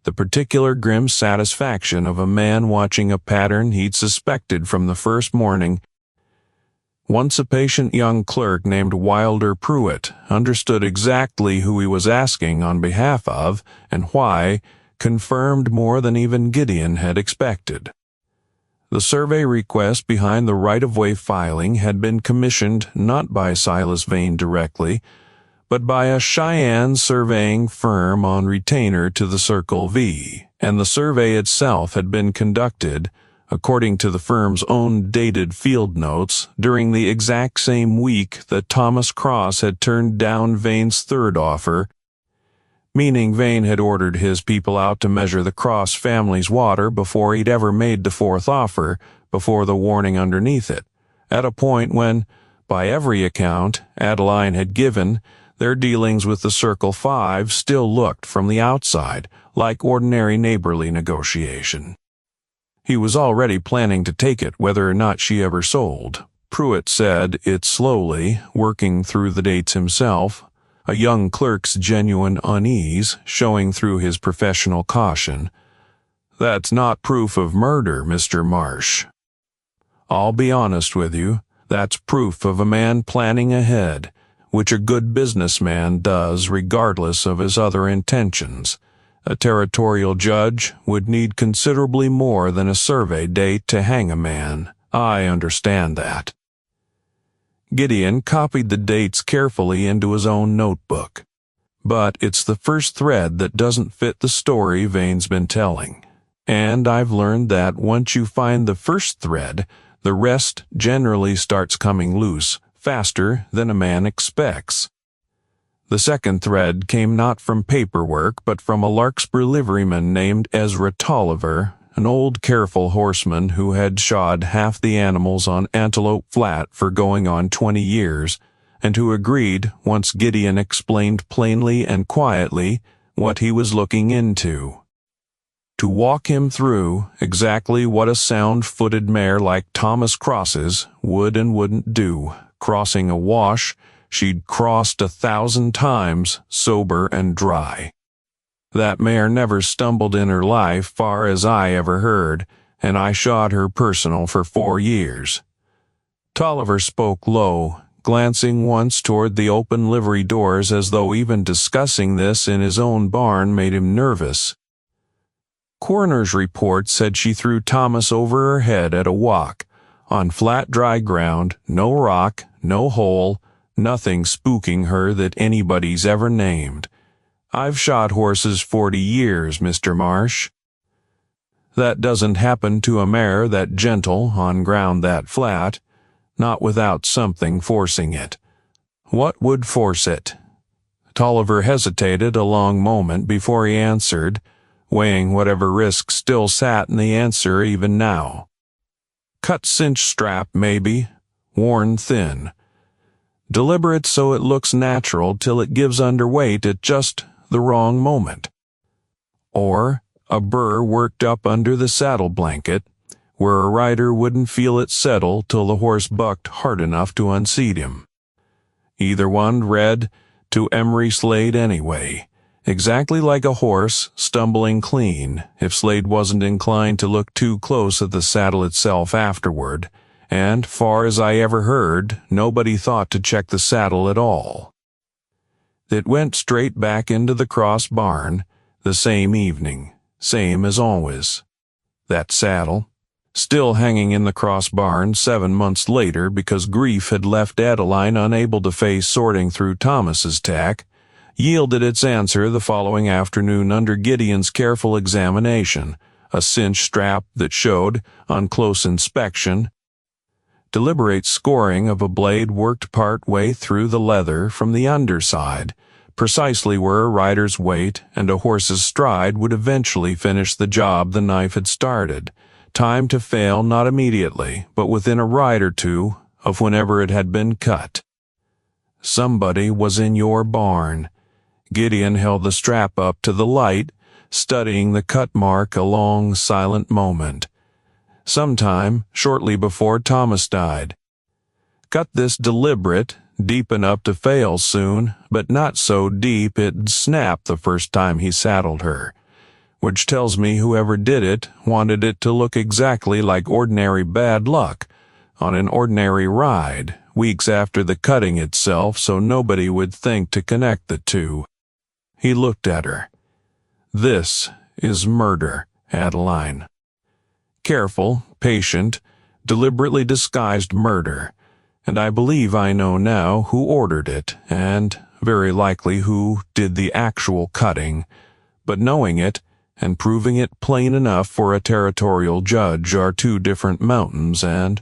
the particular grim satisfaction of a man watching a pattern he'd suspected from the first morning. Once a patient young clerk named Wilder Pruitt understood exactly who he was asking on behalf of and why, confirmed more than even Gideon had expected. The survey request behind the right-of-way filing had been commissioned not by Silas Vane directly, but by a Cheyenne surveying firm on retainer to the Circle V, and the survey itself had been conducted, according to the firm's own dated field notes, during the exact same week that Thomas Cross had turned down Vane's third offer, meaning Vane had ordered his people out to measure the Cross family's water before he'd ever made the fourth offer, before the warning underneath it, at a point when, by every account Adeline had given, their dealings with the Circle 5 still looked from the outside like ordinary neighborly negotiation. He was already planning to take it whether or not she ever sold. Pruitt said it slowly, working through the dates himself, a young clerk's genuine unease showing through his professional caution. That's not proof of murder, Mr. Marsh. I'll be honest with you, that's proof of a man planning ahead, which a good businessman does regardless of his other intentions. A territorial judge would need considerably more than a survey date to hang a man. I understand that. Gideon copied the dates carefully into his own notebook. But it's the first thread that doesn't fit the story Vane's been telling. And I've learned that once you find the first thread, the rest generally starts coming loose faster than a man expects. The second thread came not from paperwork, but from a Larkspur liveryman named Ezra Tolliver, an old careful horseman who had shod half the animals on Antelope Flat for going on 20 years, and who agreed once Gideon explained plainly and quietly what he was looking into. To walk him through exactly what a sound-footed mare like Thomas Cross's would and wouldn't do, crossing a wash she'd crossed 1,000 times, sober and dry. That mare never stumbled in her life, far as I ever heard, and I shod her personal for 4 years. Tolliver spoke low, glancing once toward the open livery doors as though even discussing this in his own barn made him nervous. Coroner's report said she threw Thomas over her head at a walk, on flat dry ground, no rock, no hole, nothing spooking her that anybody's ever named. I've shot horses 40 years, Mr. Marsh. That doesn't happen to a mare that gentle on ground that flat, not without something forcing it. What would force it? Tolliver hesitated a long moment before he answered, weighing whatever risk still sat in the answer even now. Cut cinch strap, maybe, worn thin. Deliberate so it looks natural till it gives underweight at just the wrong moment. Or a burr worked up under the saddle blanket, where a rider wouldn't feel it settle till the horse bucked hard enough to unseat him. Either one read to Emery Slade anyway, Exactly like a horse stumbling clean if Slade wasn't inclined to look too close at the saddle itself afterward, and, far as I ever heard, nobody thought to check the saddle at all. It went straight back into the Cross barn the same evening, same as always. That saddle, still hanging in the Cross barn 7 months later because grief had left Adeline unable to face sorting through Thomas's tack, yielded its answer the following afternoon under Gideon's careful examination, a cinch strap that showed, on close inspection, deliberate scoring of a blade worked part way through the leather from the underside, precisely where a rider's weight and a horse's stride would eventually finish the job the knife had started, time to fail not immediately, but within a ride or two of whenever it had been cut. Somebody was in your barn. Gideon held the strap up to the light, studying the cut mark a long, silent moment. Sometime shortly before Thomas died. Cut this deliberate, deep enough to fail soon, but not so deep it'd snap the first time he saddled her, which tells me whoever did it wanted it to look exactly like ordinary bad luck on an ordinary ride, weeks after the cutting itself, so nobody would think to connect the two. He looked at her. This is murder, Adeline. Careful, patient, deliberately disguised murder, and I believe I know now who ordered it, and very likely who did the actual cutting, but knowing it and proving it plain enough for a territorial judge are two different mountains, and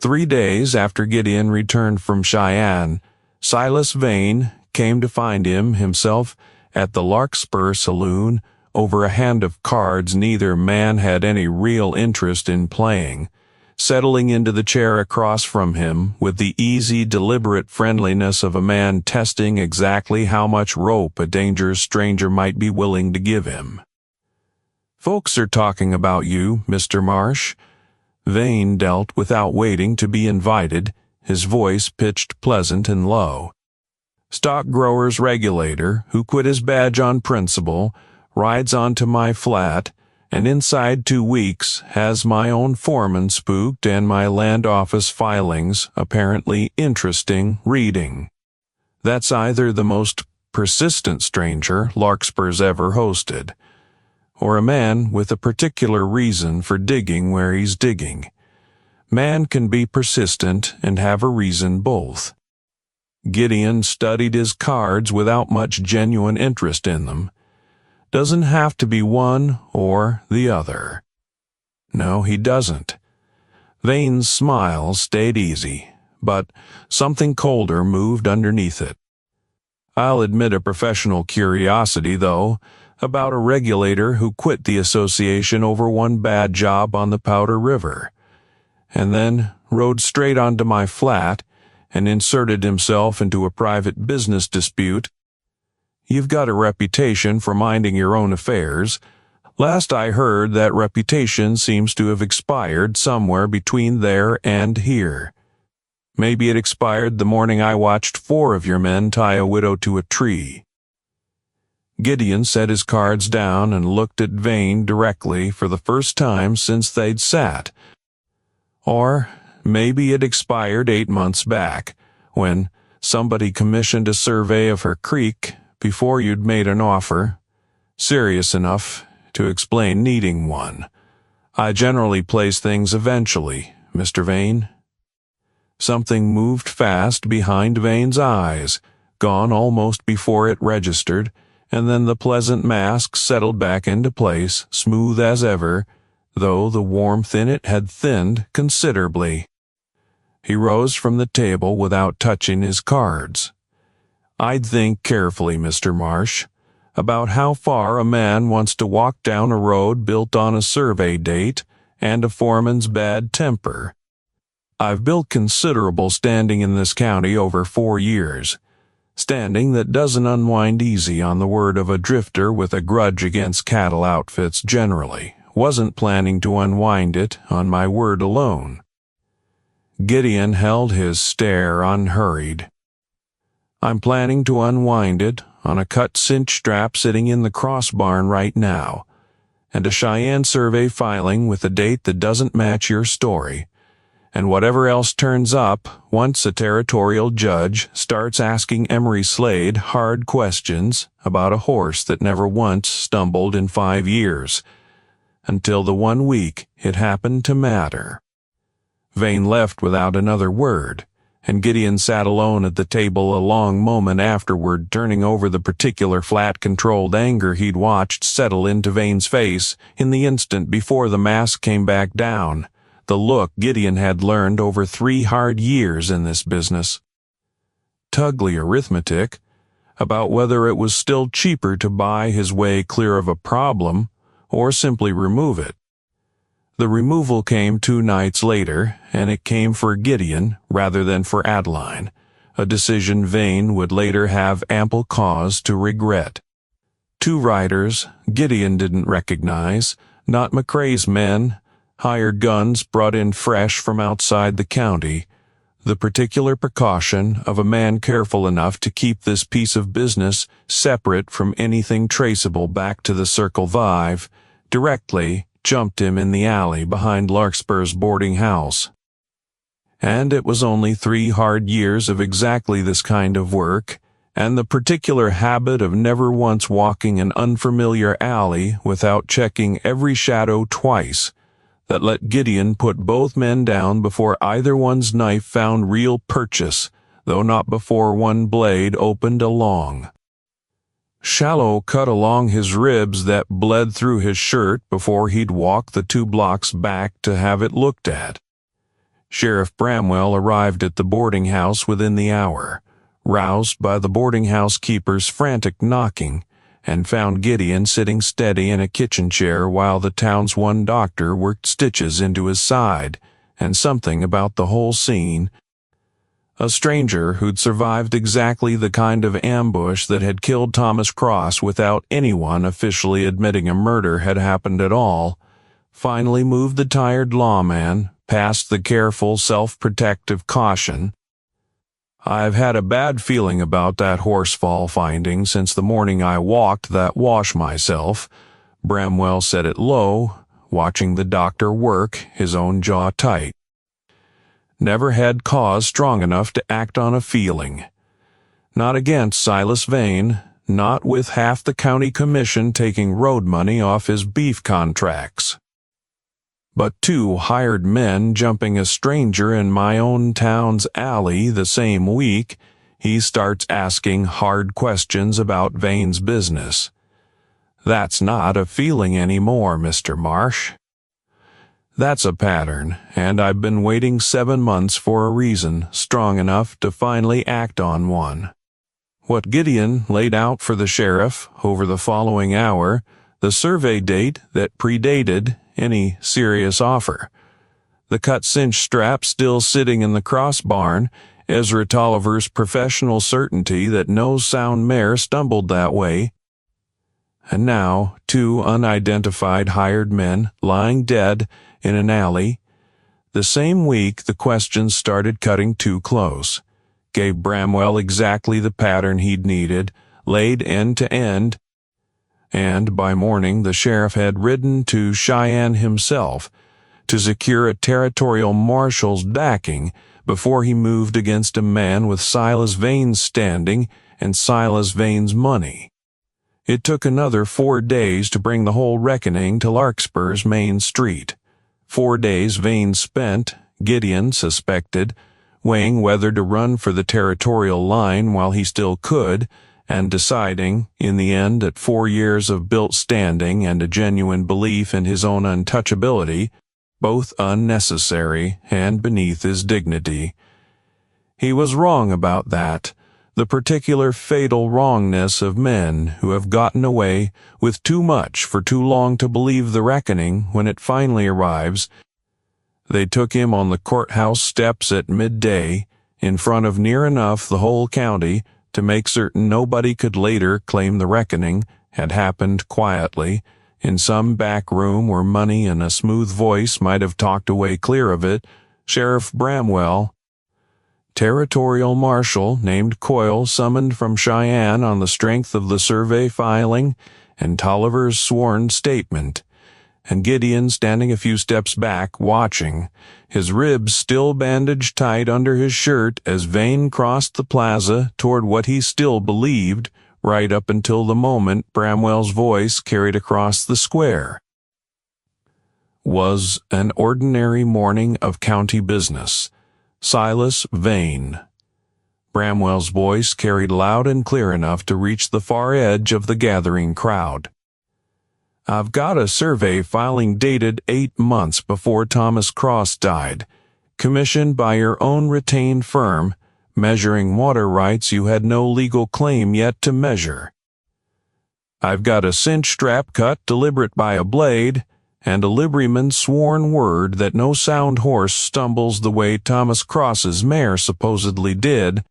3 days after Gideon returned from Cheyenne, Silas Vane came to find himself at the Larkspur Saloon over a hand of cards neither man had any real interest in playing, settling into the chair across from him with the easy, deliberate friendliness of a man testing exactly how much rope a dangerous stranger might be willing to give him. "Folks are talking about you, Mr. Marsh." Vane dealt without waiting to be invited, his voice pitched pleasant and low. "Stock growers regulator who quit his badge on principle, rides onto my flat, and inside 2 weeks has my own foreman spooked and my land office filings apparently interesting reading. That's either the most persistent stranger Larkspur's ever hosted, or a man with a particular reason for digging where he's digging. Man can be persistent and have a reason both. Gideon studied his cards without much genuine interest in them. Doesn't have to be one or the other. No, he doesn't. Vane's smile stayed easy, but something colder moved underneath it. I'll admit a professional curiosity, though, about a regulator who quit the association over one bad job on the Powder River, and then rode straight onto my flat and inserted himself into a private business dispute. You've got a reputation for minding your own affairs. Last I heard, that reputation seems to have expired somewhere between there and here. Maybe it expired the morning I watched 4 of your men tie a widow to a tree." Gideon set his cards down and looked at Vane directly for the first time since they'd sat. Or maybe it expired 8 months back, when somebody commissioned a survey of her creek before you'd made an offer, serious enough to explain needing one. I generally place things eventually, Mr. Vane. Something moved fast behind Vane's eyes, gone almost before it registered, and then the pleasant mask settled back into place, smooth as ever, though the warmth in it had thinned considerably. He rose from the table without touching his cards. "I'd think carefully, Mr. Marsh, about how far a man wants to walk down a road built on a survey date and a foreman's bad temper. I've built considerable standing in this county over 4 years, standing that doesn't unwind easy on the word of a drifter with a grudge against cattle outfits generally. Wasn't planning to unwind it on my word alone." Gideon held his stare unhurried. "I'm planning to unwind it on a cut cinch strap sitting in the cross barn right now, and a Cheyenne survey filing with a date that doesn't match your story, and whatever else turns up once a territorial judge starts asking Emery Slade hard questions about a horse that never once stumbled in 5 years, until the 1 week it happened to matter. Vane left without another word, and Gideon sat alone at the table a long moment afterward, turning over the particular flat-controlled anger he'd watched settle into Vane's face in the instant before the mask came back down, the look Gideon had learned over 3 hard years in this business. Tugly arithmetic about whether it was still cheaper to buy his way clear of a problem or simply remove it. The removal came 2 nights later, and it came for Gideon rather than for Adeline, a decision Vane would later have ample cause to regret. 2 riders Gideon didn't recognize, not McCrae's men, hired guns brought in fresh from outside the county, the particular precaution of a man careful enough to keep this piece of business separate from anything traceable back to the Circle Vive, directly jumped him in the alley behind Larkspur's boarding house. And it was only 3 hard years of exactly this kind of work, and the particular habit of never once walking an unfamiliar alley without checking every shadow twice, that let Gideon put both men down before either one's knife found real purchase, though not before one blade opened along. Shallow cut along his ribs that bled through his shirt before he'd walk the 2 blocks back to have it looked at. Sheriff Bramwell arrived at the boarding house within the hour, roused by the boarding house keeper's frantic knocking, and found Gideon sitting steady in a kitchen chair while the town's one doctor worked stitches into his side, and something about the whole scene. A stranger who'd survived exactly the kind of ambush that had killed Thomas Cross without anyone officially admitting a murder had happened at all, finally moved the tired lawman past the careful self-protective caution. "I've had a bad feeling about that horsefall finding since the morning I walked that wash myself," Bramwell said it low, watching the doctor work, his own jaw tight. Never had cause strong enough to act on a feeling. Not against Silas Vane, not with half the county commission taking road money off his beef contracts. But 2 hired men jumping a stranger in my own town's alley the same week, he starts asking hard questions about Vane's business. That's not a feeling anymore, Mr. Marsh. That's a pattern, and I've been waiting 7 months for a reason strong enough to finally act on one. What Gideon laid out for the sheriff over the following hour, the survey date that predated any serious offer. The cut cinch strap still sitting in the cross barn, Ezra Tolliver's professional certainty that no sound mare stumbled that way. And now 2 unidentified hired men lying dead in an alley. The same week the questions started cutting too close, gave Bramwell exactly the pattern he'd needed, laid end to end, and by morning the sheriff had ridden to Cheyenne himself to secure a territorial marshal's backing before he moved against a man with Silas Vane's standing and Silas Vane's money. It took another 4 days to bring the whole reckoning to Larkspur's main street. 4 days Vane spent, Gideon suspected, weighing whether to run for the territorial line while he still could, and deciding, in the end, at 4 years of built standing and a genuine belief in his own untouchability, both unnecessary and beneath his dignity. He was wrong about that, the particular fatal wrongness of men who have gotten away with too much for too long to believe the reckoning when it finally arrives. They took him on the courthouse steps at midday, in front of near enough the whole county to make certain nobody could later claim the reckoning had happened quietly, in some back room where money and a smooth voice might have talked a way clear of it. Sheriff Bramwell Territorial Marshal named Coyle summoned from Cheyenne on the strength of the survey filing and Tolliver's sworn statement, and Gideon standing a few steps back, watching, his ribs still bandaged tight under his shirt as Vane crossed the plaza toward what he still believed, right up until the moment Bramwell's voice carried across the square. Was an ordinary morning of county business. Silas Vane. Bramwell's voice carried loud and clear enough to reach the far edge of the gathering crowd. I've got a survey filing dated 8 months before Thomas Cross died, commissioned by your own retained firm, measuring water rights you had no legal claim yet to measure. I've got a cinch strap cut deliberate by a blade, and a liveryman's sworn word that no sound horse stumbles the way Thomas Cross's mare supposedly did,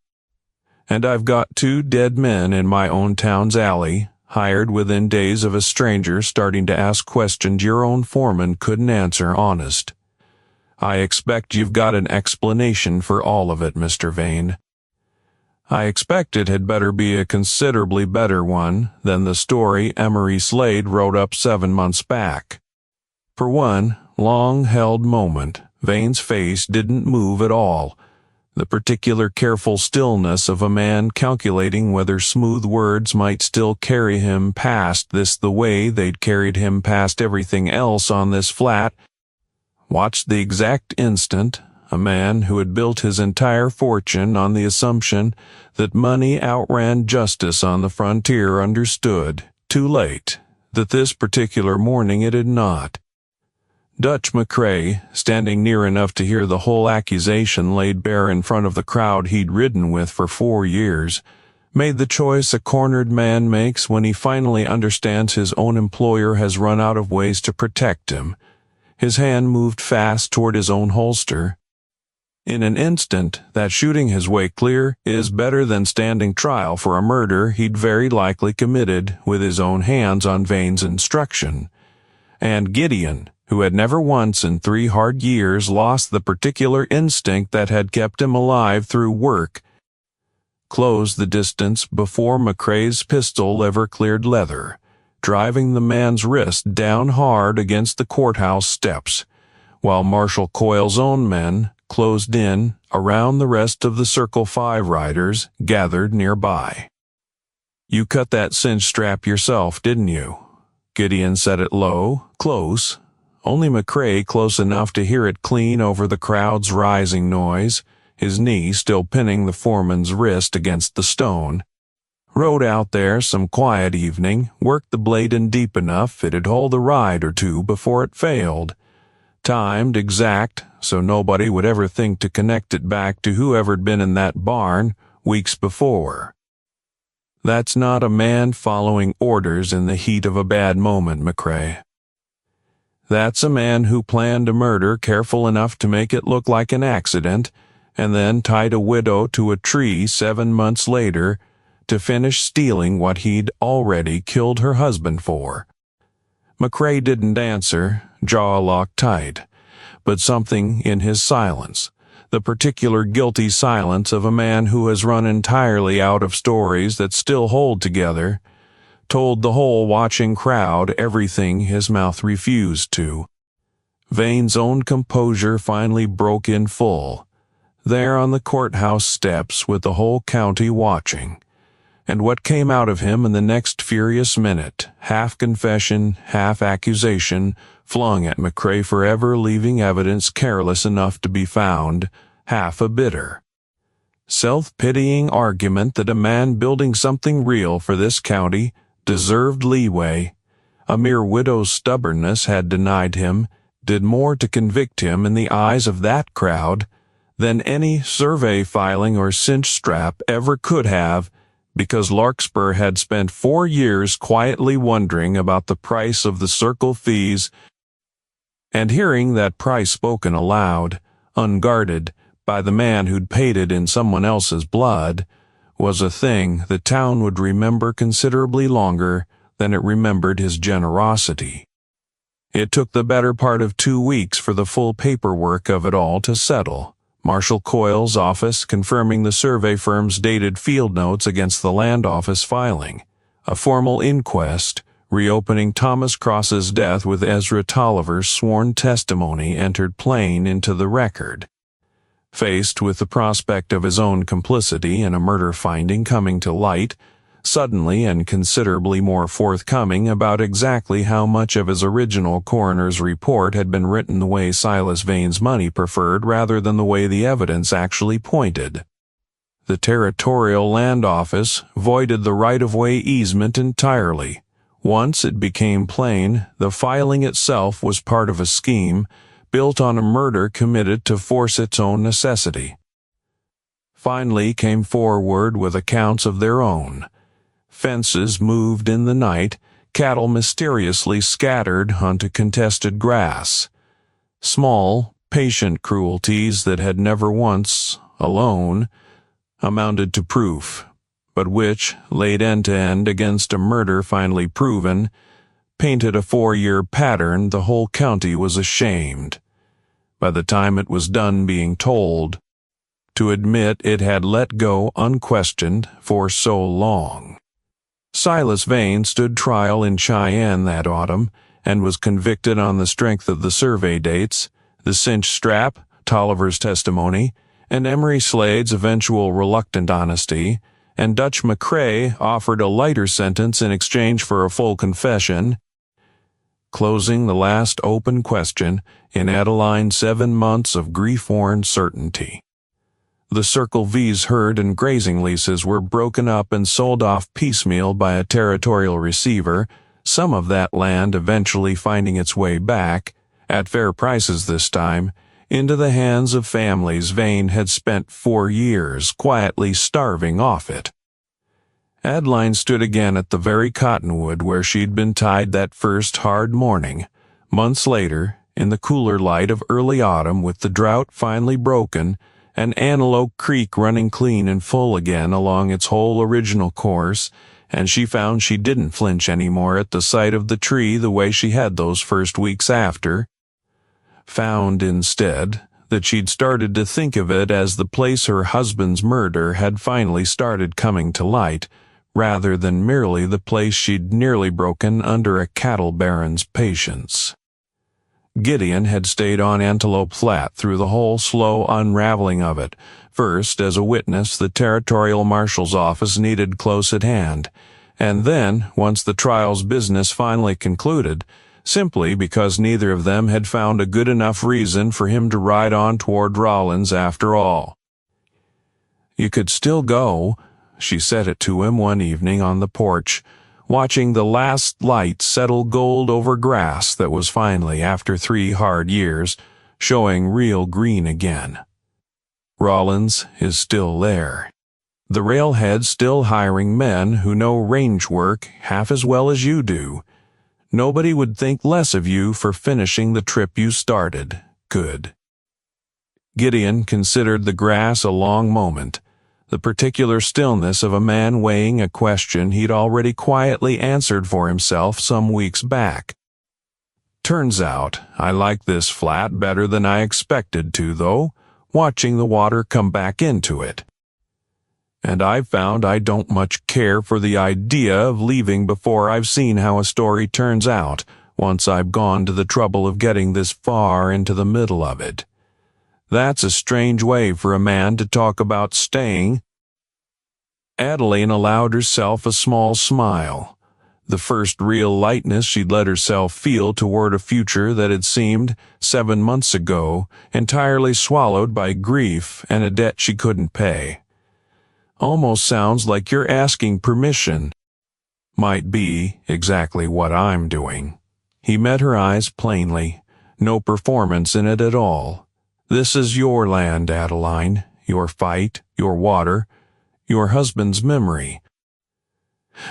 and I've got 2 dead men in my own town's alley, hired within days of a stranger starting to ask questions your own foreman couldn't answer honest. I expect you've got an explanation for all of it, Mr. Vane. I expect it had better be a considerably better one than the story Emery Slade wrote up 7 months back. For one long-held moment, Vane's face didn't move at all, the particular careful stillness of a man calculating whether smooth words might still carry him past this the way they'd carried him past everything else on this flat. Watched the exact instant a man who had built his entire fortune on the assumption that money outran justice on the frontier understood, too late, that this particular morning it had not. Dutch McCrae, standing near enough to hear the whole accusation laid bare in front of the crowd he'd ridden with for 4 years, made the choice a cornered man makes when he finally understands his own employer has run out of ways to protect him. His hand moved fast toward his own holster. In an instant, that shooting his way clear is better than standing trial for a murder he'd very likely committed with his own hands on Vane's instruction. And Gideon, who had never once in 3 hard years lost the particular instinct that had kept him alive through work, closed the distance before McCrae's pistol ever cleared leather, driving the man's wrist down hard against the courthouse steps, while Marshal Coyle's own men closed in around the rest of the Circle 5 riders gathered nearby. You cut that cinch strap yourself, didn't you? Gideon said it low, close, only McCrae close enough to hear it clean over the crowd's rising noise, his knee still pinning the foreman's wrist against the stone. Rode out there some quiet evening, worked the blade in deep enough it'd hold a ride or 2 before it failed. Timed exact, so nobody would ever think to connect it back to whoever'd been in that barn weeks before. That's not a man following orders in the heat of a bad moment, McCrae. That's a man who planned a murder careful enough to make it look like an accident, and then tied a widow to a tree 7 months later to finish stealing what he'd already killed her husband for. McCrae didn't answer, jaw locked tight, but something in his silence, the particular guilty silence of a man who has run entirely out of stories that still hold together, told the whole watching crowd everything his mouth refused to. Vane's own composure finally broke in full, there on the courthouse steps with the whole county watching. And what came out of him in the next furious minute, half confession, half accusation, flung at McCrae forever leaving evidence careless enough to be found, half a bitter, self-pitying argument that a man building something real for this county deserved leeway, a mere widow's stubbornness had denied him, did more to convict him in the eyes of that crowd than any survey filing or cinch strap ever could have, because Larkspur had spent 4 years quietly wondering about the price of the circle fees, and hearing that price spoken aloud, unguarded, by the man who'd paid it in someone else's blood, was a thing the town would remember considerably longer than it remembered his generosity. It took the better part of 2 weeks for the full paperwork of it all to settle, Marshal Coyle's office confirming the survey firm's dated field notes against the land office filing. A formal inquest reopening Thomas Cross's death with Ezra Tolliver's sworn testimony entered plain into the record. Faced with the prospect of his own complicity in a murder finding coming to light, suddenly and considerably more forthcoming about exactly how much of his original coroner's report had been written the way Silas Vane's money preferred rather than the way the evidence actually pointed. The Territorial Land Office voided the right-of-way easement entirely. Once it became plain the filing itself was part of a scheme built on a murder committed to force its own necessity. Finally came forward with accounts of their own. Fences moved in the night, cattle mysteriously scattered onto contested grass. Small, patient cruelties that had never once, alone, amounted to proof, but which, laid end-to-end against a murder finally proven, painted a 4-year pattern the whole county was ashamed, by the time it was done being told, to admit it had let go unquestioned for so long. Silas Vane stood trial in Cheyenne that autumn and was convicted on the strength of the survey dates, the cinch strap, Tolliver's testimony, and Emery Slade's eventual reluctant honesty, and Dutch McCrae offered a lighter sentence in exchange for a full confession, closing the last open question in Adeline's 7 months of grief-worn certainty. The Circle V's herd and grazing leases were broken up and sold off piecemeal by a territorial receiver, some of that land eventually finding its way back, at fair prices this time, into the hands of families Vane had spent 4 years quietly starving off it. Adeline stood again at the very cottonwood where she'd been tied that first hard morning, months later, in the cooler light of early autumn with the drought finally broken, and Antelope Creek running clean and full again along its whole original course, and she found she didn't flinch anymore at the sight of the tree the way she had those first weeks after. Found, instead, that she'd started to think of it as the place her husband's murder had finally started coming to light, rather than merely the place she'd nearly broken under a cattle baron's patience. Gideon had stayed on Antelope Flat through the whole slow unraveling of it. First, as a witness the territorial marshal's office needed close at hand, and then, once the trial's business finally concluded, simply because neither of them had found a good enough reason for him to ride on toward Rawlins after all. "You could still go," she said it to him one evening on the porch, watching the last light settle gold over grass that was finally, after 3 hard years, showing real green again. Rawlins is still there. The railhead's still hiring men who know range work half as well as you do. Nobody would think less of you for finishing the trip you started. Good. Gideon considered the grass a long moment, the particular stillness of a man weighing a question he'd already quietly answered for himself some weeks back. "Turns out I like this flat better than I expected to, though, watching the water come back into it. And I've found I don't much care for the idea of leaving before I've seen how a story turns out, once I've gone to the trouble of getting this far into the middle of it. That's a strange way for a man to talk about staying." Adeline allowed herself a small smile, the first real lightness she'd let herself feel toward a future that had seemed, 7 months ago, entirely swallowed by grief and a debt she couldn't pay. "Almost sounds like you're asking permission." "Might be exactly what I'm doing." He met her eyes plainly, no performance in it at all. "This is your land, Adeline, your fight, your water, your husband's memory.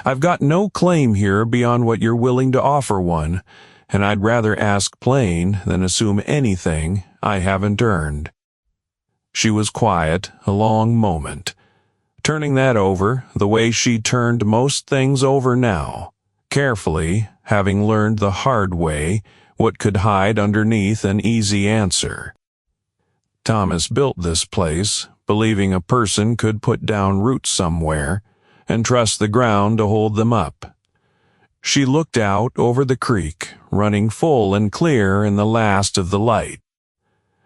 I've got no claim here beyond what you're willing to offer one, and I'd rather ask plain than assume anything I haven't earned." She was quiet a long moment, turning that over the way she turned most things over now, carefully, having learned the hard way what could hide underneath an easy answer. Thomas built this place, believing a person could put down roots somewhere and trust the ground to hold them up. She looked out over the creek, running full and clear in the last of the light.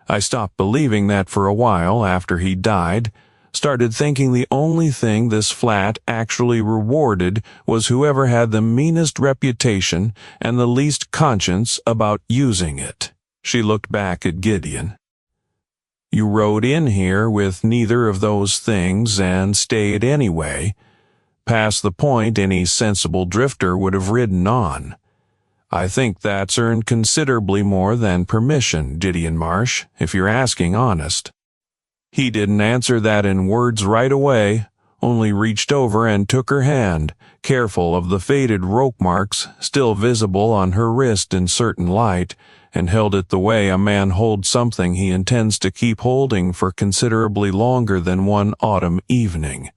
I stopped believing that for a while after he died, started thinking the only thing this flat actually rewarded was whoever had the meanest reputation and the least conscience about using it. She looked back at Gideon. You rode in here with neither of those things and stayed anyway, past the point any sensible drifter would have ridden on. I think that's earned considerably more than permission, Gideon Marsh, if you're asking honest. He didn't answer that in words right away, only reached over and took her hand, careful of the faded rope marks still visible on her wrist in certain light, and held it the way a man holds something he intends to keep holding for considerably longer than one autumn evening.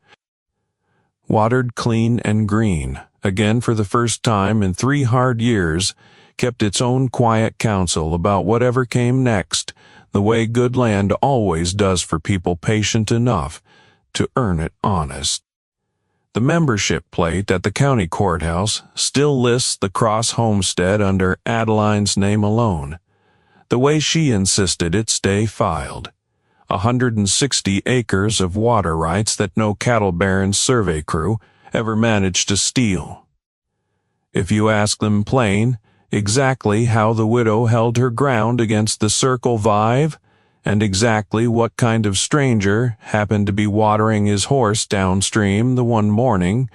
Watered clean and green, again for the first time in 3 hard years, kept its own quiet counsel about whatever came next, the way good land always does for people patient enough to earn it honest. The membership plate at the county courthouse still lists the Cross homestead under Adeline's name alone, the way she insisted it stay filed. 160 acres of water rights that no cattle baron's survey crew ever managed to steal. If you ask them plain, exactly how the widow held her ground against the Circle Vive, and exactly what kind of stranger happened to be watering his horse downstream the one morning